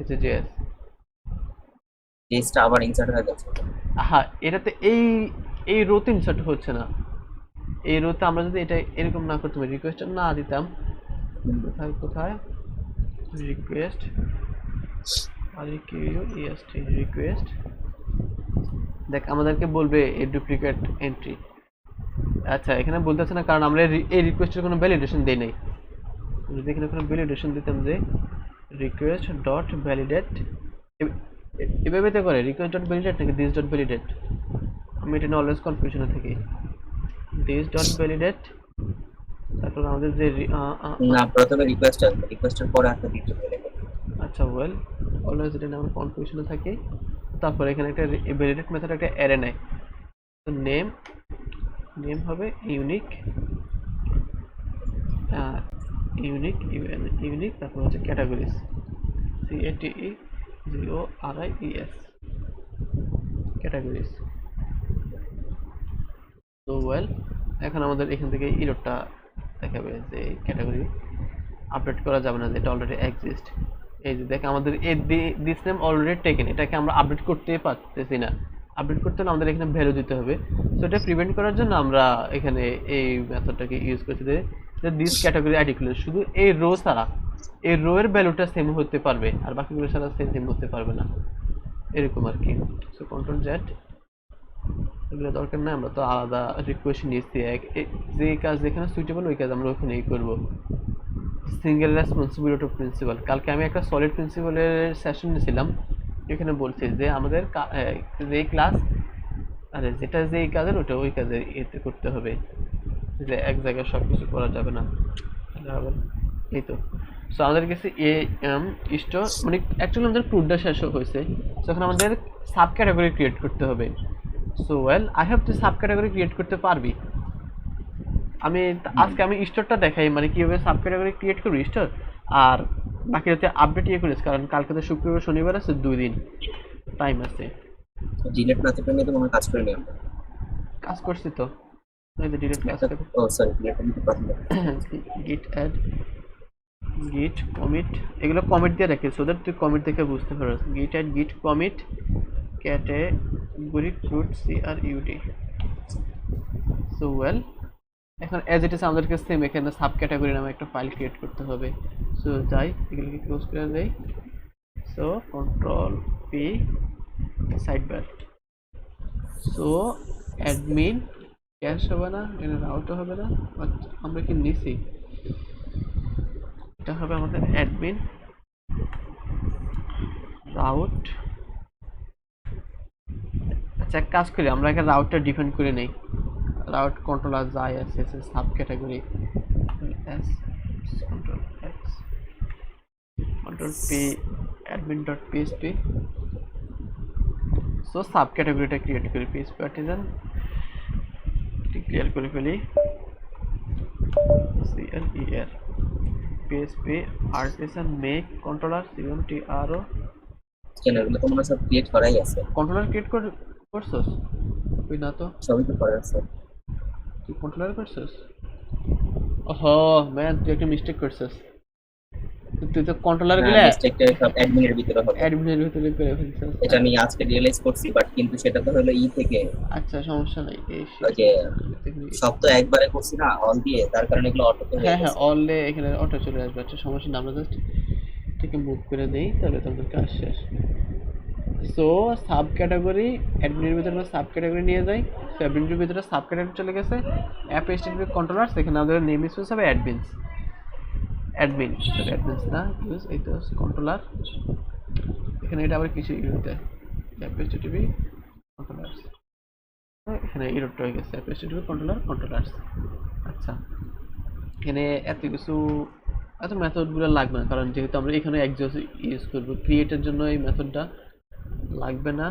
এটা জেএস টেস্টটা আবার ইনসার্ট হয়ে যাচ্ছে। হ্যাঁ, এটাতে এই রোতে ইনসার্ট হচ্ছে না। এই রোতে আমরা যদি এটা এরকম না করতাম, রিকোয়েস্ট না দিতাম, কোথায় রিকোয়েস্ট রিকোয়েস্ট, দেখ আমাদেরকে বলবে এই ডুপ্লিকেট এন্ট্রি। আচ্ছা, এখানে বলতেছে না, কারণ আমরা এই রিকোয়েস্টের কোনো ভ্যালিডেশন দেই নাই। যদি এখানে কোনো ভ্যালিডেশন দিতাম, যে রিকোয়েস্ট ডট ভ্যালিডেট, এভাবে তো করে রিকোয়েস্ট ডট ভ্যালিডেট নাকি দিস ডট ভ্যালিডেট, আমি এটা নিয়ে অলওয়েজ কনফিউশনে থাকি। দিস ডট ভ্যালিডেট, তারপর আমাদের যে না, প্রথমে রিকোয়েস্ট আসবে, রিকোয়েস্টের পরে একটা দিস ডট ভ্যালিডেট। আচ্ছা ওয়েল, অলওয়েজ এটা নিয়ে আমরা কনফিউশনে থাকি। তারপর এখানে একটা ভ্যালিডেট মেথড একটা অ্যারে নেয়, তো নেম নেম হবে ইউনিক, ইউনিক তারপর হচ্ছে ক্যাটাগরিজ, CATEGORIES, ক্যাটাগরিজ। তো ওয়েল, এখন আমাদের এখান থেকে ইরোরটা দেখাবে যে ক্যাটাগরি আপডেট করা যাবে না, যেটা অলরেডি এক্সিস্ট। এই যে দেখ আমাদের দিস নেম অলরেডি টেকেন, এটাকে আমরা আপডেট করতে পারতেছি না। আপডেট করতে হলে আমাদের এখানে ভ্যালু দিতে হবে। সো এটা প্রিভেন্ট করার জন্য আমরা এখানে এই মেথডটাকে ইউজ করছি যে দিস ক্যাটাগরি আইডিগুলো শুধু এই রো ছাড়া, এই রো এর ভ্যালুটা সেম হতে পারবে, আর বাকিগুলো ছাড়া সেম হতে পারবে না, এরকম আর কি। সো কন্ট্রোল জেড, এগুলো দরকার নাই, আমরা তো আলাদা রিকোয়েস্ট নিয়েছি। যে কাজ যেখানে সুইটেবল ওই কাজ আমরা ওখানেই করবো। সিঙ্গেল রেসপন্সিবিলিটি অফ প্রিন্সিপাল, কালকে আমি একটা সলিড প্রিন্সিপালের সেশন নিয়েছিলাম, এখানে বলছি যে আমাদের যে ক্লাস আরে যেটা যে কাজের ওটা ওই কাজের এতে করতে হবে, যে এক জায়গায় সব কিছু করা যাবে না, তাহলে হবে না। এই তো। সো আমাদের কাছে স্টোর মানে অ্যাকচুয়ালি আমাদের ট্যুরটা শেষ হয়েছে, তখন আমাদের সাব ক্যাটাগরি ক্রিয়েট করতে হবে। সো ওয়েল আই হ্যাভ তুই সাব ক্যাটাগরি ক্রিয়েট করতে পারবি। আজকে আমি স্টোরটা দেখাই, মানে কিভাবে সাব ক্যাটাগরি ক্রিয়েট করবি স্টোর, আর বাকি রাতে আপডেট করিস, কারণ কালকে তো শুক্রবার শনিবার আছে, 2 দিন টাইম আছে। ডিলিট মেথডটা নিয়ে তো কোনো কাজ করিনি আমরা। কাজ করছি তো, এই যে ডিলিট কাজ করে। ও সরি, ডিলিট নিতে পারলাম। গিট অ্যাড, গিট কমিট, এগুলো কমিট দিয়ে রাখি সো দ্যাট তুই কমিট দেখে বুঝতে পারস। গিট অ্যাড গিট commit category fruit CRUD। So well, এখন অ্যাজ ইট ইজ আমাদেরকে সেম এখানে সাব ক্যাটাগরি নামে একটা ফাইল ক্রিয়েট করতে হবে। সো যাই এগুলোকে ক্লোজ করে দেই। So control P side bar. So admin cash হবে না, এখানে রাউটও হবে না, বাট আমরা কি নিছি, এটা হবে আমাদের অ্যাডমিন রাউট। আচ্ছা এক কাজ করি, আমরা এখানে রাউটটা ডিফাইন করে নেই। রাউট কন্ট্রোলার যাই আছে sub category S control X control P admin dot PHP. So sub ক্যাটাগরিটা ক্রিয়েট করি, পিএসপি আর্টিজান ক্লিয়ার করে ফেলি, CLER PHP artisan make controller CMTRO। এগুলো তো মনে হয় সব ক্রিয়েট করাই আছে। কন্ট্রোলার ক্রিয়েট করছস তুই? না তো, সবই তো করা আছে। তুই কন্ট্রোলার করছস? ওহ ম্যান, তুই একটা মিস্টেক করছস, তুই তো কন্ট্রোলার গুলো মিস্টেকটা সব অ্যাডমিনের ভিতরে হবে, অ্যাডমিনের ভিতরে করে ফেলছস। এটা আমি আজকে রিয়েলাইজ করছি, বাট কিন্তু সেটা তো হলো থেকে। আচ্ছা সমস্যা নাই, এই ওই যে সব তো একবারে করছি না অল দিয়ে, তার কারণে এগুলো অটো হয়ে হ্যাঁ অলে এখানে অটো চলে আসবে। আচ্ছা সমস্যা না, আমরা জাস্ট এটাকে মুভ করে দেই, তাহলে তোমাদের কাজ শেষ। সো সাব ক্যাটাগরি অ্যাডমিনের ভিতরে সাব ক্যাটাগরি নিয়ে যাই, সো অ্যাডমিনের ভিতরে সাব ক্যাটাগরি চলে গেছে। অ্যাপ HTTP কন্ট্রোলার, সেখানে আমাদের নেম স্পেস হবে অ্যাডমিনস, অ্যাডমিনস না ইউজ এই তো কন্ট্রোলার, এখানে এটা আবার কিছু ইউজ দেয় অ্যাপ HTTP কন্ট্রোলার্স, এখানে ইরোরটা হয়ে গেছে অ্যাপ HTTP কন্ট্রোলার্স। আচ্ছা এখানে এত কিছু এত মেথডগুলো লাগবে না, কারণ যেহেতু আমরা এখানে এক্সিস্ট ইউজ করবো। ক্রিয়েটের জন্য এই মেথডটা লাগবে না,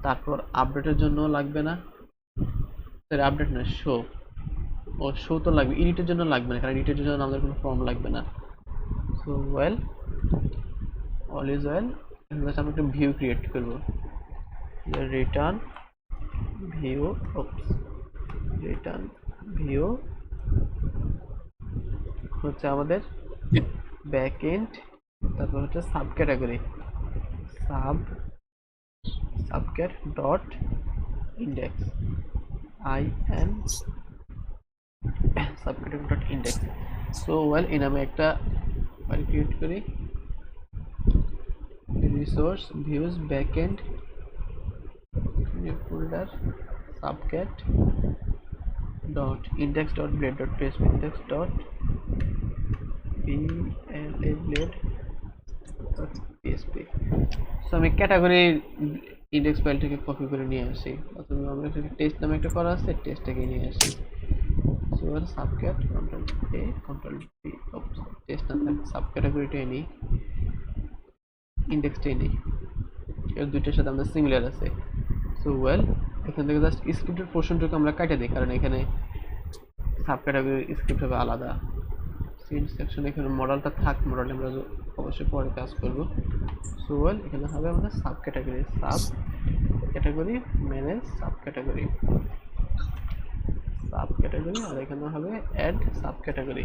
তারপর আপডেটের জন্য লাগবে না, আপডেট না শো তো লাগবে, এডিটের জন্য লাগবে না, কারণ এডিটের জন্য আমাদের কোনো ফর্ম লাগবে না। So well all is well. আমরা একটা ভিউ ক্রিয়েট করবো, রিটার্ন ভিউ হচ্ছে আমাদের ব্যাকএন্ড, তারপর হচ্ছে sub category subcat dot index IN subcategory dot index. So well এই নামে একটা ফাইল ক্রিয়েট করি, resource views backend folder subcat dot index dot blade dot PHP index dot PSP। So আমি ক্যাটাগরি ইন্ডেক্স ফাইলটাকে কপি করে নিয়ে আসি, অথবা আমরা একটা টেস্ট নামে একটা করা আছে, টেস্টটাকে নিয়ে আসি। So subcat control A control B test না থাকে, সাব ক্যাটাগরিটাই নিই, ইন্ডেক্সটাই নিই, এর দুইটার সাথে আমাদের সিমিলার আছে। সো ওয়েল এখান থেকে জাস্ট স্ক্রিপ্টের পোর্শনটুকু আমরা কেটে দিই, কারণ এখানে সাব ক্যাটাগরি স্ক্রিপ্ট হবে আলাদা। সিন সেকশন এখানে মডেলটা থাক, মডেল আমরা অবশ্যই পরে কাজ করব। সো ওয়েল এখানে হবে আমাদের sub category manage sub category, আর এখানে হবে add sub category.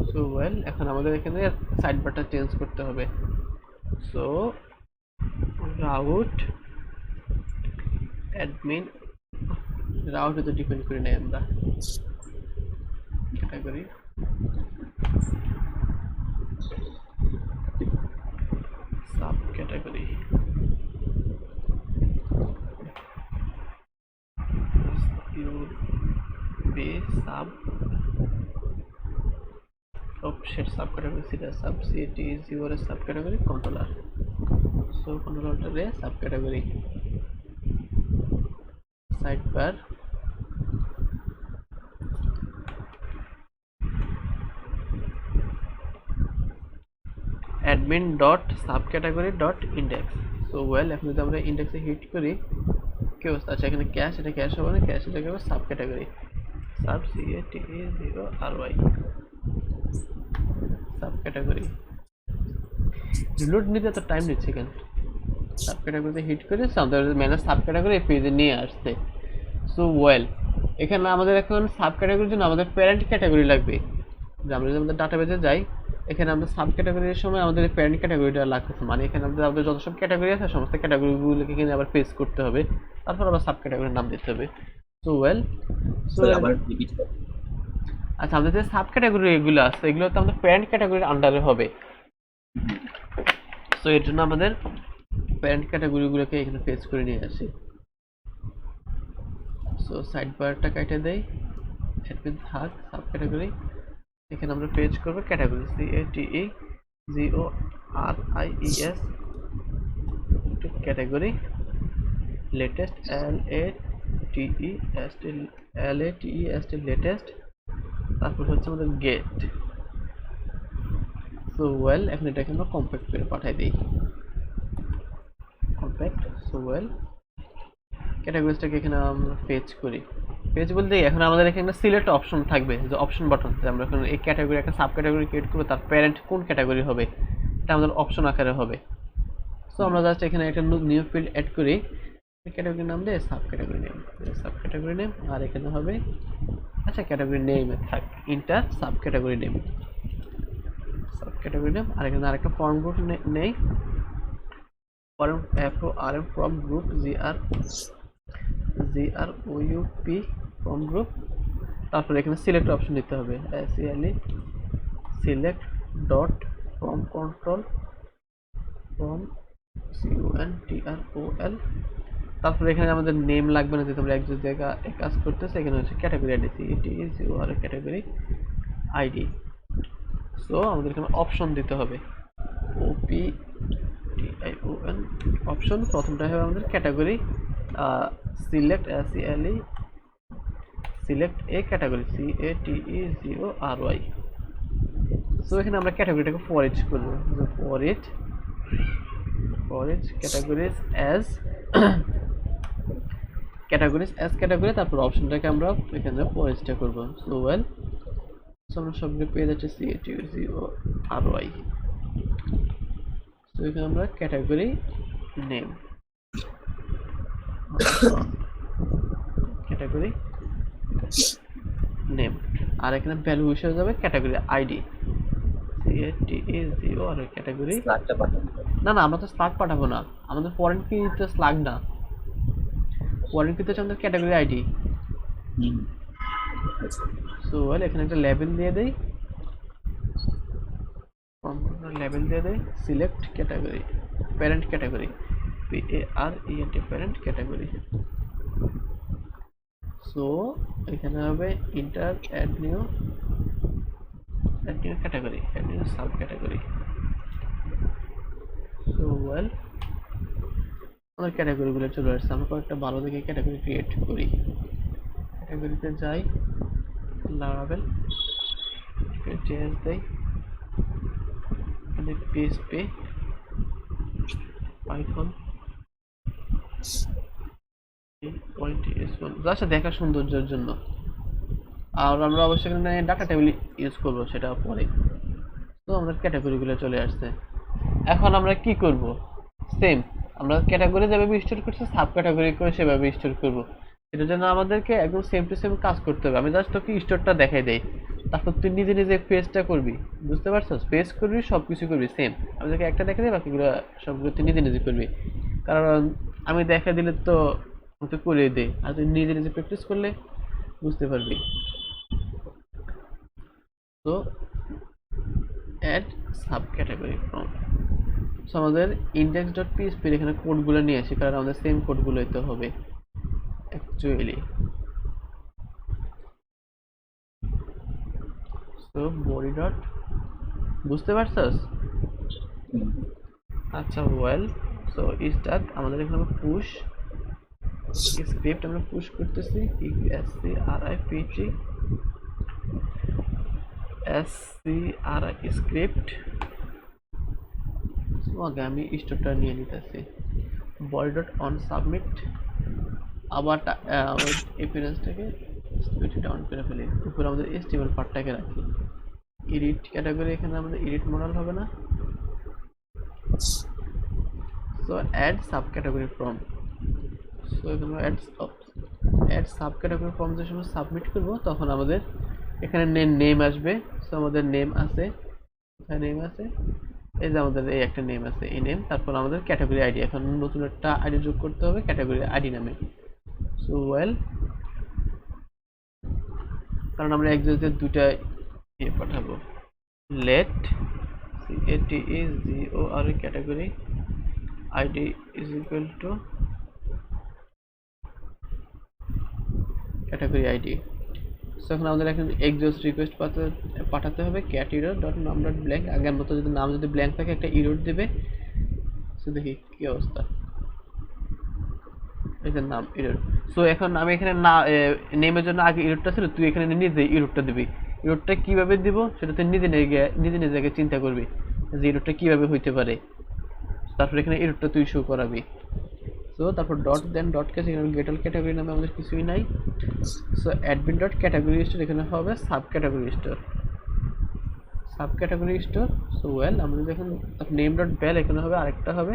So well এখন আমাদের এখানে সাইড বারটা চেঞ্জ করতে হবে। সো রাউট অ্যাডমিন, রাউটে তো ডিপেন্ড করে নেই আমরা, category sub category, sub offset sub category, সিটা সাব সিটি জিওর সাব ক্যাটাগরি কন্ট্রোলার। সো কন্ট্রোলারটারে sub category side bar admin dot subcategory dot index। So well এখন যদি আমরা ইন্ডেক্সে হিট করি কি অবস্থা, আচ্ছা এখানে ক্যাশ, এটা ক্যাশ হবে না, ক্যাশ এটা হবে sub category, sub CATE0RY sub category. Reload নিতে তো টাইম নিচ্ছে কেন, সাব ক্যাটাগরিতে হিট করে আমাদের ম্যানেজ সাব ক্যাটাগরি এই পেজে নিয়ে আসছে। সো ওয়েল এখানে আমাদের এখন সাব ক্যাটাগরির জন্য আমাদের প্যারেন্ট ক্যাটাগরি লাগবে। যে আমরা যদি আমাদের ডাটাবেজে যাই, এখানে আমরা সাব ক্যাটাগরির সময় আমাদের প্যারেন্ট ক্যাটাগরিটা লাগতেছে, মানে এখানে আমাদের যত সব ক্যাটাগরি আছে সমস্ত ক্যাটাগরিগুলোকে এখানে আবার পেজ করতে হবে, তারপর আবার সাব ক্যাটাগরির নাম দিতে হবে। সো ওয়েল আচ্ছা আমাদের যে সাব ক্যাটাগরি এগুলো আছে এগুলো তো আমাদের প্যারেন্ট ক্যাটাগরির আন্ডারে হবে। সো এর জন্য আমাদের প্যারেন্ট ক্যাটাগরিগুলোকে এখানে পেজ করে নিয়ে আসি। সো সাইড বারটা কেটে দেই, অ্যাডমিন থাক সাব ক্যাটাগরি, এখানে আমরা পেজ করব category CATEGORIES category latest LATEST latest, তারপর হচ্ছে আমাদের গেট। সো ওয়েল এখন এটাকে আমরা কম্প্যাক্ট করে পাঠাই দিই, কম্প্যাক্ট। সো ওয়েল ক্যাটাগরিজটাকে এখানে আমরা পেজ করি, পেজ বলতে এখন আমাদের এখানে সিলেক্ট অপশন থাকবে, যে অপশন বাটন, যে আমরা এখন এই ক্যাটাগরি একটা সাব ক্যাটাগরি ক্রিয়েট করব, তার প্যারেন্ট কোন ক্যাটাগরি হবে এটা আমাদের অপশন আকারে হবে। সো আমরা জাস্ট এখানে একটা নিউ ফিল্ড অ্যাড করি, ক্যাটাগরি নাম দিয়ে সাব ক্যাটাগরি নেম, আর এখানে হবে আচ্ছা ক্যাটাগরি নেম থাক ইন্টার সাব ক্যাটাগরি নেম, আর এখানে আরেকটা ফর্ম গ্রুপ নেই, form FORM form group GROUP form group, তারপর এখানে সিলেক্ট অপশন দিতে হবে, select dot form control form CONTROL, তারপর এখানে আমাদের নেম লাগবে না, যেহেতু আমরা এক জায়গা কাজ করতেছি, এখানে হচ্ছে category ID CATEGORI category ID. So আমাদের এখানে অপশন দিতে হবে OPTION অপশন, প্রথমটা হবে আমাদের category select select a category CATEGORY। So এখানে আমরা ক্যাটাগরিটাকে ফর ইচ করব, for each categories as category, তারপর অপশনটাকে আমরা এখানে ফরেস্টে করব। সো ওয়েল আমরা সবগুলো পেয়ে যাচ্ছে CATEGORY। তো এখানে আমরা ক্যাটাগরি নেম আর এখানে ভ্যালু হিসেবে যাবে ক্যাটাগরি আইডি CATEGORI ক্যাটাগরি। না আমরা তো স্লাগ পাঠাবো না, আমাদের ফরেন কি তো স্লাগ না, ফরেন কি তো আমাদের ক্যাটাগরি আইডি। সো ওয়েল এখানে একটা লেবেল দিয়ে দেই, select category parent category PARENT parent category. So এখানে হবে enter add new category, add new sub category. So well আমাদের ক্যাটাগরিগুলো চলে আসছে, আমরা কয়েকটা ভালো দেখে ক্যাটাগরি ক্রিয়েট করি। ক্যাটাগরিতে যাই, লারাবেল চেঞ্জ দেই, এখানে PHP পাইথন ইউজফুল জাস্ট দেখা সৌন্দর্যের জন্য। আর আমরা অবশ্যই এখানে ডাটা টেবিল ইউজ করব, সেটা পরে। তো আমাদের ক্যাটাগরিগুলো চলে আসছে। এখন আমরা কি করব? সেম আমরা ক্যাটাগরি যেভাবে স্টোর করছি সাব ক্যাটাগরি করে সেভাবে স্টোর করব। এটার জন্য আমাদেরকে একদম সেম টু সেম কাজ করতে হবে। আমি জাস্ট তোকে স্টোরটা দেখাই দেই, তারপর তুই নিজে নিজে পেজটা করবি। বুঝতে পারছস? পেজ করবি, সব কিছু করবি সেম। আমি তোকে একটা দেখাই দিই, বাকিগুলো সবগুলো তুই নিজে নিজে করবি। কারণ আমি দেখা দিলে তো তুই করে দে, আর তুই নিজে নিজে প্র্যাকটিস করলে বুঝতে পারবি। তো add sub category form. So আমাদের index.php এখানে কোডগুলো নিয়ে আসি, কারণ আমাদের সেম কোডগুলো দিতে হবে অ্যাকচুয়ালি। সো বডি ডট, বুঝতে পারছস? আচ্ছা ওয়েল, সো স্টার্ট আমাদের এখানে পুশ স্ক্রিপ্ট আমরা পুশ করতেছি SCRI স্ক্রিপ্ট। আগে আমি স্টোরটা নিয়ে নিতেছি। বডি ডট অন সাবমিট, আবার এপিয়ারেন্সটাকে স্পিডটা অন করে ফেলি, উপরে আমাদের HTML পার্টটাকে রাখি। এডিট ক্যাটাগরি, এখানে আমাদের এডিট মডেল হবে না। So add sub category form. So এখানে অ্যাড সাব ক্যাটাগরি ফ্রম যে সময় সাবমিট করব তখন আমাদের এখানে নেম আসবে। সো আমাদের নেম আছে, নেম আছে, এই যে আমাদের এই একটা নেম আছে, এই নেম। তারপর আমাদের ক্যাটাগরি আইডি, এখন নতুন একটা আইডি যোগ করতে হবে ক্যাটাগরি আইডি নামে। সো ওয়েল, কারণ আমরা একজনের দুইটা পাঠাবো। Let CATEGOR category ID is equal to category ID. So এখন আমাদের এখন এক্সস্ট রিকোয়েস্ট পাঠাতে হবে cat error dot name dot blank. আগের মতো যদি নাম যদি ব্ল্যাঙ্ক থাকে একটা ইরর দেবে। সো দেখি কি অবস্থা, এই যে নাম ইরর। সো এখন আমি এখানে না নেমের জন্য আগে ইররটা ছিল, তুই এখানে নিজে ইররটা দিবি। ইররটা কিভাবে দিব সেটা তুই নিজে নিজে চিন্তা করবি যে ইররটা কিভাবে হইতে পারে। তারপর এখানে ইররটা তুই শো করাবি। সো তারপর ডট দেন ডট ক্যাচ, এখানে গেটল ক্যাটাগরি নামে আমাদের কিছুই নাই। So admin dot category store, এখানে হবে sub category store, sub category store. So well, আমরা দেখুন নেম ডট বেল, এখানে হবে আরেকটা হবে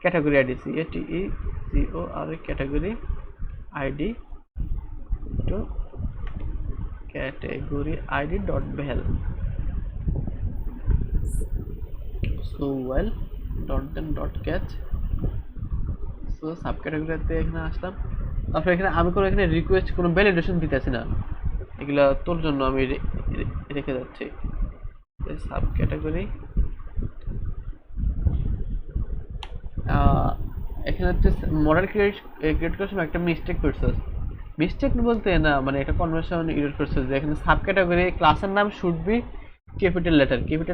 category ID CATEGOR category ID to category ID dot bell. So well, dot then dot catch. So sub ক্যাটাগরিতে এখানে আসলাম। তারপর এখানে আমি কোনো এখানে রিকোয়েস্ট কোনো ভ্যালিডেশন দিতেছি না, এগুলা তোর জন্য আমি রেখে যাচ্ছি। সাব ক্যাটাগরি এখানে হচ্ছে মডেল ক্রিয়েট করার সময় একটা মিস্টেক করছিস। মিস্টেক বলতে না, মানে একটা কনভার্সন ইউজ করছিস যে এখানে সাব ক্যাটাগরি ক্লাসের নাম শুড বি ক্যাপিটাল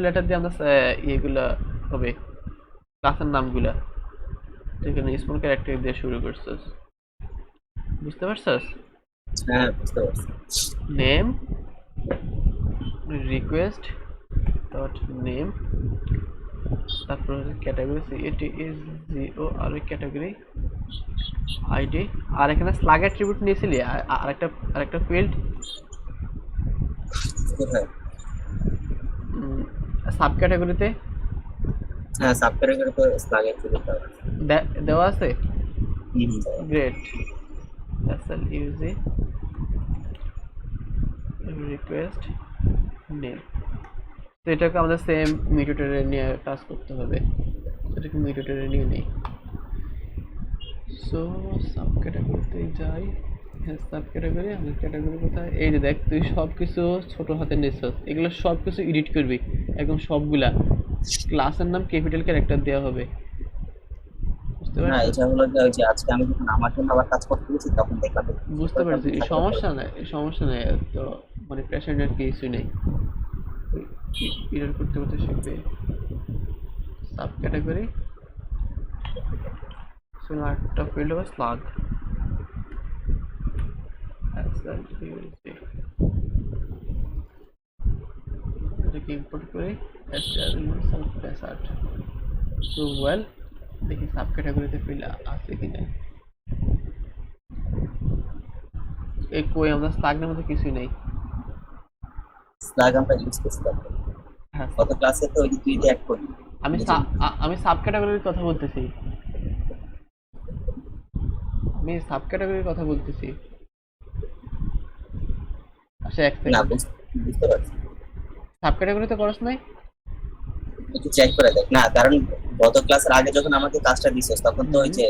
লেটার দিয়ে আমরা ইয়েগুলা হবে ক্লাসের নামগুলা, এখানে স্মল ক্যারেক্টার দিয়ে শুরু করছিস। বুঝতে পারছিস? হ্যাঁ বুঝতে পারছি। নেম রিকোয়েস্ট ডট নেম, তারপর ক্যাটাগরি CATEGOR ক্যাটাগরি আইডি। আর এখানে স্লাগ অ্যাট্রিবিউট নিয়েছিলি আরেকটা ফিল্ড কোথায়? সাব ক্যাটাগরিতে। হ্যাঁ সাব ক্যাটাগরিতে স্লাগ অ্যাট্রিবিউট দেওয়া আছে। Great, SLUG request name. তো এটাকে আমাদের সেম মিউটেটরে নিয়ে কাজ করতে হবে, এটাকে মিউটেটরে নিয়ে নেই। সো সাব ক্যাটাগরিতে যাই। হ্যাঁ সাব ক্যাটাগরি, আমার ক্যাটাগরি কোথায়? এই যে দেখ, তুই সব কিছু ছোট হাতে নিচ্ছিস, এগুলো সব কিছু এডিট করবি একদম সবগুলা। ক্লাসের নাম ক্যাপিটাল ক্যারেক্টার দেওয়া হবে, বুঝতে না পারছিস? এটা হলো যে আজকে আমি যখন আমার জন্য আবার কাজ করতে গেছি তখন দেখলাম বুঝতে পারছি, সমস্যা নেই তো, মানে প্রেশার নেওয়ার কিছু নেই, এডিট করতে করতে শিখবে। সাব ক্যাটাগরি একটা ফিল্ড হবে স্লাগ, এটাকে ইম্পোর্ট করে প্যাসার্ট। সো ওয়েল, দেখি সাব ক্যাটাগরিতে ফিল্ড আছে কিনা। এই কই আমরা স্লাগের মধ্যে কিছুই নেই। স্লাগ আমরা ইউজ করছিলাম হ্যাঁ গত ক্লাসে, তো ওই তুই যে অ্যাড করলি। আমি সাব ক্যাটাগরির কথা বলতেছি। আমি সাব ক্যাটাগরির কথা বলতেছি। আচ্ছা এক না, সেকেন্ড, বুঝতে পারছি। সাব ক্যাটাগরিতে করস নাই? একটু চেক করে দেখ না, কারণ গত ক্লাসের আগে যখন আমাকে কাজটা দিছিস তখন তো ওই যে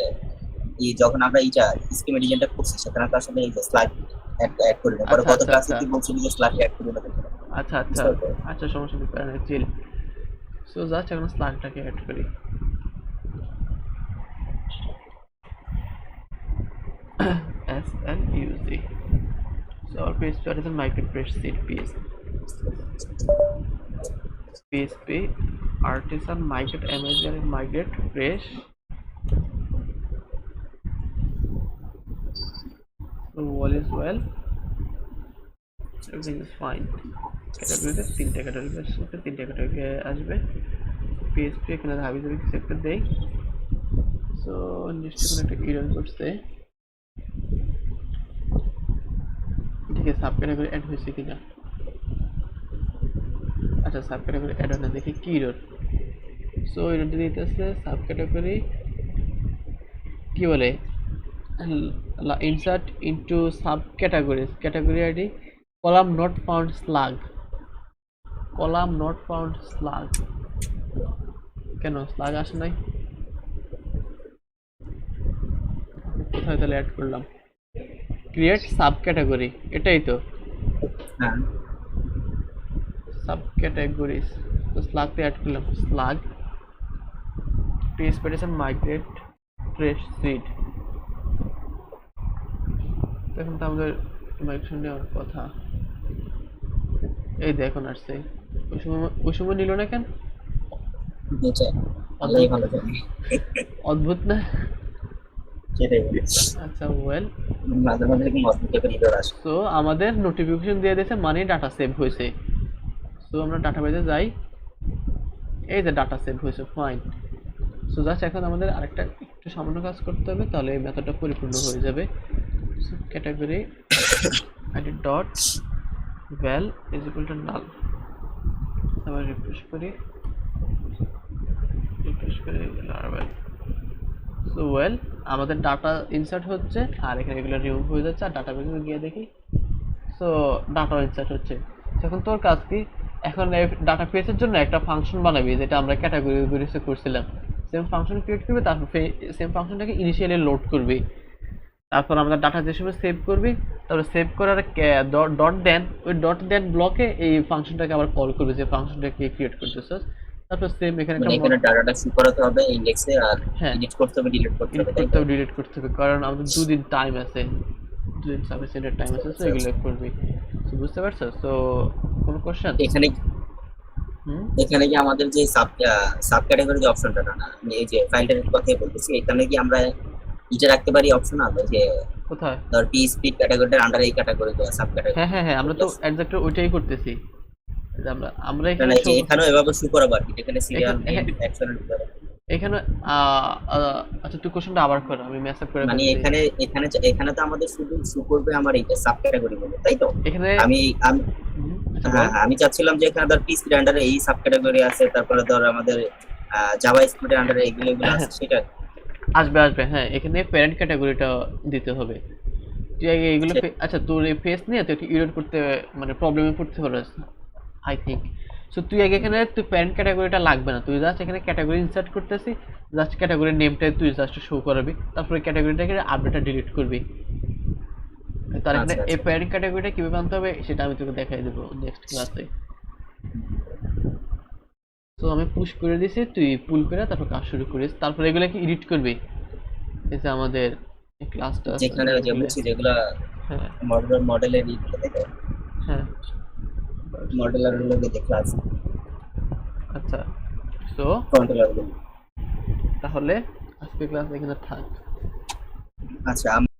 যখন আমরা এইটা স্কিমে ডিজাইনটা করছি সেখানে তো আসলে এই যে স্লাইড অ্যাড করি না। পরে আচ্ছা গত আচ্ছা ক্লাসে আচ্ছা তুই বলছিলি যে স্লাইড অ্যাড করি না। আচ্ছা আচ্ছা আচ্ছা সমস্যা নেই, চিল। সো জাস্ট এখন স্লাগটাকে অ্যাড করি। SLUZ। So our page start is a migrate fresh seed PHP artisan migrate Amazon and migrate fresh. So all is well, everything is fine. ক্যাটাগরিতে তিনটা ক্যাটাগরি আসবে, তিনটা ক্যাটাগরি আসবে। PHP এখানে হাবি যাবে কিছু একটা দেই। সো নিশ্চয়ই কোনো একটা এরর করছে। ঠিক আছে, সাব ক্যাটাগরি অ্যাড হয়েছে কিনা। আচ্ছা সাব ক্যাটাগরি অ্যাড হয় না, দেখি কি এরর। সো এরর দিতেছে সাব ক্যাটাগরি কি বলে, insert into subcategories category id column not found slug, column not found slug। কেন স্লাগ আসে নাই? কোথায় তাহলে অ্যাড করলাম? ক্রিয়েট সাব ক্যাটাগরি, এটাই তো হ্যাঁ, সাব ক্যাটাগরিজ। তো স্লাগতে অ্যাড করলাম, slug PHP migrate fresh seed। এখন তো আমাদের মাইগ্রেশন নেওয়ার কথা। এই দেখুন আসছে, ওই সময় নিল না কেন? অদ্ভুত না? আচ্ছা ওয়েল, তো আমাদের নোটিফিকেশন দিয়ে দিয়েছে মানে ডাটা সেভ হয়েছে। সো আমরা ডাটাবেজে যাই, এই যে ডাটা সেভ হয়েছে, ফাইন। সো জাস্ট এখন আমাদের আরেকটা একটু সামান্য কাজ করতে হবে, তাহলে এই মেথডটা পরিপূর্ণ হয়ে যাবে। So category ID dot val is equal two নাল। আবার রিফ্রেশ করি লার্ভেল। সো ওয়েল, আমাদের ডাটা ইনসার্ট হচ্ছে আর এখানে এগুলো রিমুভ হয়ে যাচ্ছে। আর ডাটাবেসে গিয়ে দেখি, সো ডাটা ইনসার্ট হচ্ছে। এখন তোর কাজ কি, এখন ডাটা পেজের জন্য একটা ফাংশন বানাবি যেটা আমরা ক্যাটাগরিতে করছিলাম। সেম ফাংশন ক্রিয়েট করবে, তারপর সেম ফাংশনটাকে ইনিশিয়ালি লোড করবি। তারপর আমরা ডাটা যে সময় সেভ করবি, তারপর সেভ করার ডট দেন, ওই ডট দেন ব্লকে এই ফাংশনটাকে আবার কল করবে যে ফাংশনটাকে ক্রিয়েট করতেছস। তারপর সেম এখানে একটা ডাটাটা শুরু করাতে হবে ইন্ডেক্সে, আর এডিট করতে হবে, ডিলিট করতে হবে, ডিলিট করতে হবে, কারণ আমাদের 2 দিন টাইম আছে, 2 দিন সাবমিশনের টাইম আছে। সো এগুলো করবি। সো বুঝতে পারছো? সো কোনো কোশ্চেন এখানে কি আমাদের যে সাব ক্যাটাগরি যে অপশনটা, না আমি এই যে ফাইলটার কথাই বলতেছি, এখানে কি আমরা এটা রাখতে পারি অপশন আছে যে কোথায় ধর পিএইচপি ক্যাটাগরিটার আন্ডারে এই ক্যাটাগরি দেওয়া সাব ক্যাটাগরি। হ্যাঁ আমরা তো এক্স্যাক্টলি ওইটাই করতেছি। আমরা এখানে এভাবে শুরু করাবো আর কি, এখানে সিরিয়াল অ্যাকশনের ভিতরে এখানে আচ্ছা তুই কোশ্চেনটা আবার কর, আমি মেসেজ করে মানে এখানে তো আমাদের শুধু শুরু করবে আমার এইটা সাব ক্যাটাগরি বলে, তাই তো? এখানে আমি চাচ্ছিলাম যে এখানে ধর পিএইচপি আন্ডারে এই সাব ক্যাটাগরি আছে, তারপরে ধর আমাদের জাভা স্ক্রিপ্টের আন্ডারে এগুলো আছে, সেটা আসবে। হ্যাঁ, এখানে প্যারেন্ট ক্যাটাগরিটা দিতে হবে। তুই আগে এইগুলো, আচ্ছা তোর এই ফেস নিয়ে তুই একটু ইরর করতে মানে প্রবলেমে পড়তে পারিস আই থিঙ্ক। সো তুই আগে এখানে তুই প্যারেন্ট ক্যাটাগরিটা লাগবে না, তুই জাস্ট এখানে ক্যাটাগরি ইনসার্ট করতেছি, জাস্ট ক্যাটাগরির নেমটা তুই জাস্ট শো করাবি, তারপরে ক্যাটাগরিটাকে আপডেটটা ডিলিট করবি। তার এখানে এই প্যারেন্ট ক্যাটাগরিটা কিভাবে আনতে হবে সেটা আমি তোকে দেখাই দেবো নেক্সট ক্লাসে। তো আমি পুশ করে দিছি, তুই পুল করে তারপর কাজ শুরু করিস, তারপর এগুলোকে এডিট করবি। এই যে আমাদের এই ক্লাসটা যেখানে যে বলছি যেগুলা হ্যাঁ মডেলের এডিট দেখো, হ্যাঁ মডেলার লোকে যে ক্লাস। আচ্ছা, সো কন্ট্রোলার, তাহলে আজকে ক্লাস এখানে থাক। আচ্ছা।